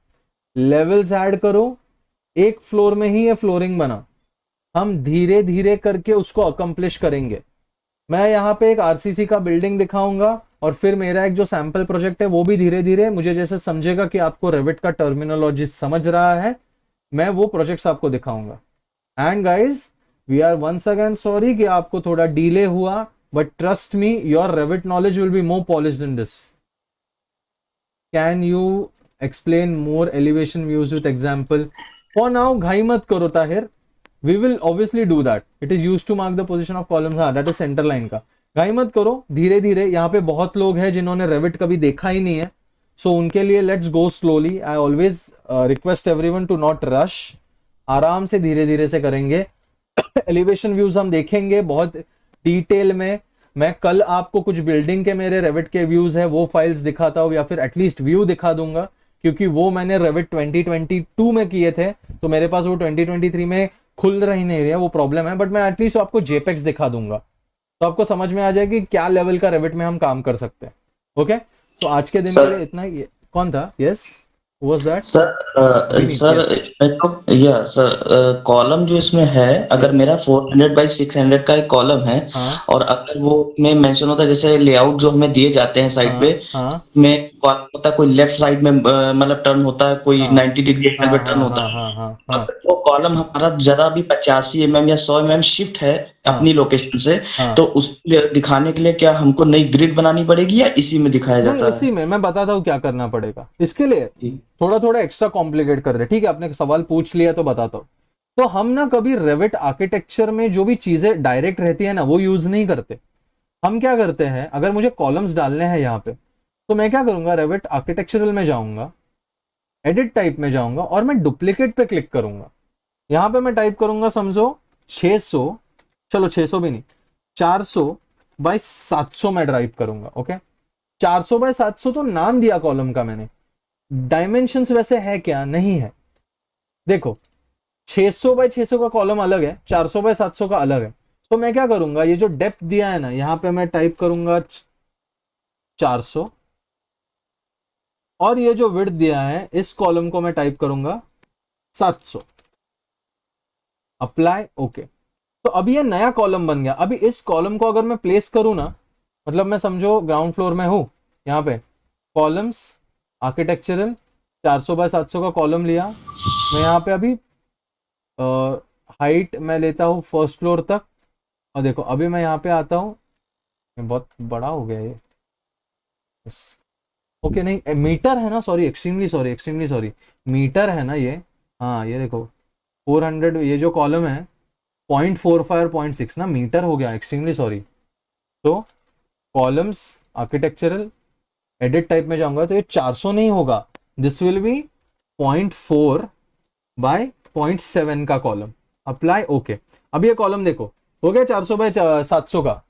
लेवल्स ऐड करो, एक फ्लोर में ही ये फ्लोरिंग बना, हम धीरे धीरे करके उसको अकम्प्लिश करेंगे। मैं यहाँ पे एक आरसीसी का बिल्डिंग दिखाऊंगा और फिर मेरा एक जो सैंपल प्रोजेक्ट है वो भी धीरे धीरे मुझे जैसे समझेगा कि आपको रेविट का टर्मिनोलॉजी समझ रहा है, मैं वो प्रोजेक्ट्स आपको दिखाऊंगा। And guys we are once again sorry कि आपको थोड़ा डिले हुआ, but trust me your Revit knowledge will be more polished in this. Can you explain more elevation views with example? For now घाई मत करो Tahir, we will obviously do that. It is used to mark the position of columns, हाँ that is center line का। गाई मत करो, धीरे धीरे। यहाँ पे बहुत लोग हैं जिन्होंने रेविट कभी देखा ही नहीं है, सो उनके लिए let's go slowly. I always request everyone to not rush, आराम से धीरे धीरे से करेंगे। एलिवेशन व्यूज हम देखेंगे बहुत डिटेल में। मैं कल आपको कुछ बिल्डिंग के मेरे रेविट के व्यूज है वो फाइल्स दिखाता हूँ, या फिर एटलीस्ट व्यू दिखा दूंगा, क्योंकि वो मैंने रेविट 2022 में किए थे, तो मेरे पास वो 2023 में खुल रही नहीं रही है, वो प्रॉब्लम है। बट मैं एटलीस्ट आपको जेपेक्स दिखा दूंगा, तो आपको समझ में आ जाएगी क्या लेवल का रेविट में हम काम कर सकते हैं। ओके, तो आज के दिन के लिए इतना ही। कौन था? Yes, was that sir column जो इसमें है, अगर मेरा 400 बाई 600 का एक कॉलम है, और अगर वो में मेंशन होता है जैसे लेआउट जो हमें दिए जाते हैं साइड पे, में कॉलम होता है, कोई लेफ्ट साइड में मतलब टर्न होता है, कोई 90 डिग्री एंगल पे टर्न होता है। अगर वो कॉलम हमारा जरा भी 85 mm या 100 mm शिफ्ट है अपनी लोकेशन से, तो उस दिखाने के लिए क्या हमको नई ग्रिड बनानी पड़ेगी या इसी में दिखाया जाता है? इसी में मैं बताता हूँ क्या करना पड़ेगा। इसके लिए थोड़ा थोड़ा एक्स्ट्रा कॉम्प्लिकेट कर दे, ठीक है? आपने सवाल पूछ लिया तो बताता हूँ। तो हम ना कभी रेविट आर्किटेक्चर में जो भी चीजें डायरेक्ट रहती है ना वो यूज नहीं करते। हम क्या करते हैं, अगर मुझे कॉलम्स डालने हैं यहाँ पे, तो मैं क्या करूंगा, रेविट आर्किटेक्चरल में जाऊंगा, एडिट टाइप में जाऊंगा और मैं डुप्लीकेट पे क्लिक करूंगा। यहां पे मैं टाइप करूंगा समझो 600, चलो 600 भी नहीं, 400 बाई 700 में ड्राइव करूंगा। ओके, 400 बाई 700 तो नाम दिया कॉलम का मैंने, डायमेंशंस वैसे है क्या? नहीं है। देखो 600 बाई 600 का कॉलम अलग है, 400 बाई 700 का अलग है। तो मैं क्या करूंगा, ये जो डेप्थ दिया है ना, यहाँ पे मैं टाइप करूंगा 400, और ये जो विड्थ दिया है इस कॉलम को मैं टाइप करूंगा 700। Apply, okay. तो अभी ये नया कॉलम बन गया। अभी इस कॉलम को अगर मैं प्लेस करूं ना, मतलब मैं समझो ग्राउंड फ्लोर में हूं, यहाँ पे कॉलम्स आर्किटेक्चरल 400 बाय 700 का कॉलम लिया मैं। यहाँ पे अभी हाइट मैं लेता हूँ फर्स्ट फ्लोर तक, और देखो अभी मैं यहाँ पे आता हूँ, बहुत बड़ा हो गया ये, ओके नहीं मीटर है ना, सॉरी एक्सट्रीमली सॉरी, मीटर है ना ये। हाँ ये देखो 400, ये जो कॉलम है 0.45 और 0.6 ना, मीटर हो गया, एक्सट्रीमली सॉरी। तो कॉलम्स आर्किटेक्चरल एडिट टाइप में जाऊंगा तो ये 400 नहीं होगा, दिस विल बी 0.4 बाय 0.7 का कॉलम। Apply, okay. अब ये कॉलम देखो हो गया 400 बाय 700 का।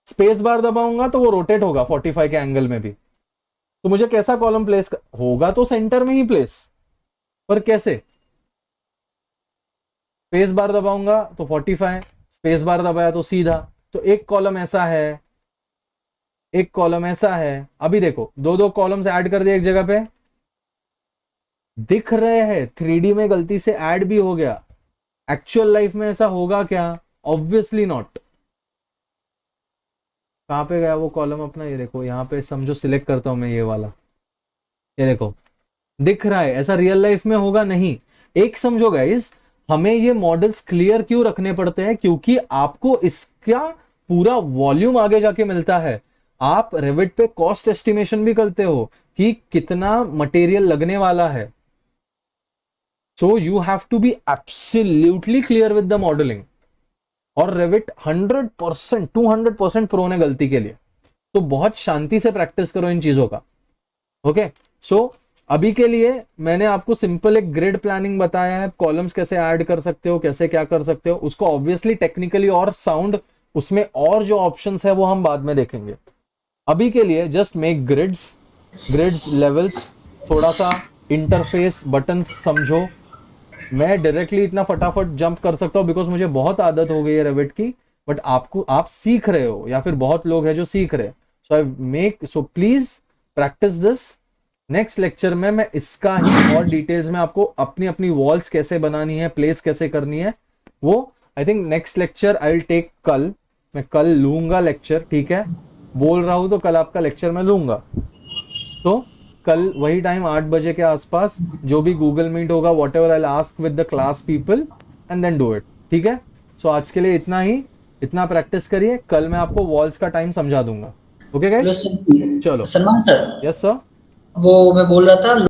स्पेस बार दबाऊंगा तो वो रोटेट होगा 45 के एंगल में भी। तो मुझे कैसा कॉलम प्लेस होगा, तो सेंटर में ही प्लेस, पर कैसे? स्पेस बार दबाऊंगा तो 45, स्पेस बार दबाया तो सीधा। तो एक कॉलम ऐसा है, एक कॉलम ऐसा है। अभी देखो दो दो कॉलम्स ऐड कर दिए एक जगह पे, दिख रहे हैं 3D में गलती से ऐड भी हो गया। एक्चुअल लाइफ में ऐसा होगा क्या? Obviously not. कहां पे गया वो कॉलम अपना? ये देखो यहाँ पे समझो, सिलेक्ट करता हूं मैं ये वाला, ये देखो दिख रहा है। ऐसा रियल लाइफ में होगा नहीं। एक समझो गाइस, हमें ये मॉडल्स क्लियर क्यों रखने पड़ते हैं? क्योंकि आपको इसका पूरा वॉल्यूम आगे जाके मिलता है। आप रेविट पे कॉस्ट एस्टिमेशन भी करते हो कि कितना मटेरियल लगने वाला है। So you have to be absolutely clear with the modelling. और रेविट 100% 200% प्रोन है गलती के लिए। तो बहुत शांति से प्रैक्टिस करो इन चीजों का। ओके, सो अभी के लिए मैंने आपको सिंपल एक ग्रिड प्लानिंग बताया है, कॉलम्स कैसे ऐड कर सकते हो, कैसे क्या कर सकते हो। उसको ऑब्वियसली टेक्निकली और साउंड, उसमें और जो ऑप्शंस है वो हम बाद में देखेंगे। अभी के लिए जस्ट मेक ग्रिड्स, लेवल्स, थोड़ा सा इंटरफेस, बटन्स समझो। मैं डायरेक्टली इतना फटाफट जंप कर सकता हूं बिकॉज मुझे बहुत आदत हो गई है रेविट की, बट आपको, आप सीख रहे हो या फिर बहुत लोग हैं जो सीख रहे हैं। So I make, so please practice this. Next lecture में मैं इसका ही और डिटेल्स में आपको अपनी अपनी वॉल्स कैसे बनानी है, प्लेस कैसे करनी है, वो I think next lecture I will take कल। मैं कल लूंगा लेक्चर, ठीक है, बोल रहा हूं तो कल आपका लेक्चर मैं लूंगा। तो कल वही टाइम 8 बजे के आसपास जो भी गूगल मीट होगा, whatever I ask with the class people and then do it, ठीक है। सो आज के लिए इतना ही, इतना प्रैक्टिस करिए। कल मैं आपको वॉल्स का टाइम समझा दूंगा। ओके गाइस, चलो। Salman sir, yes sir. वो मैं बोल रहा था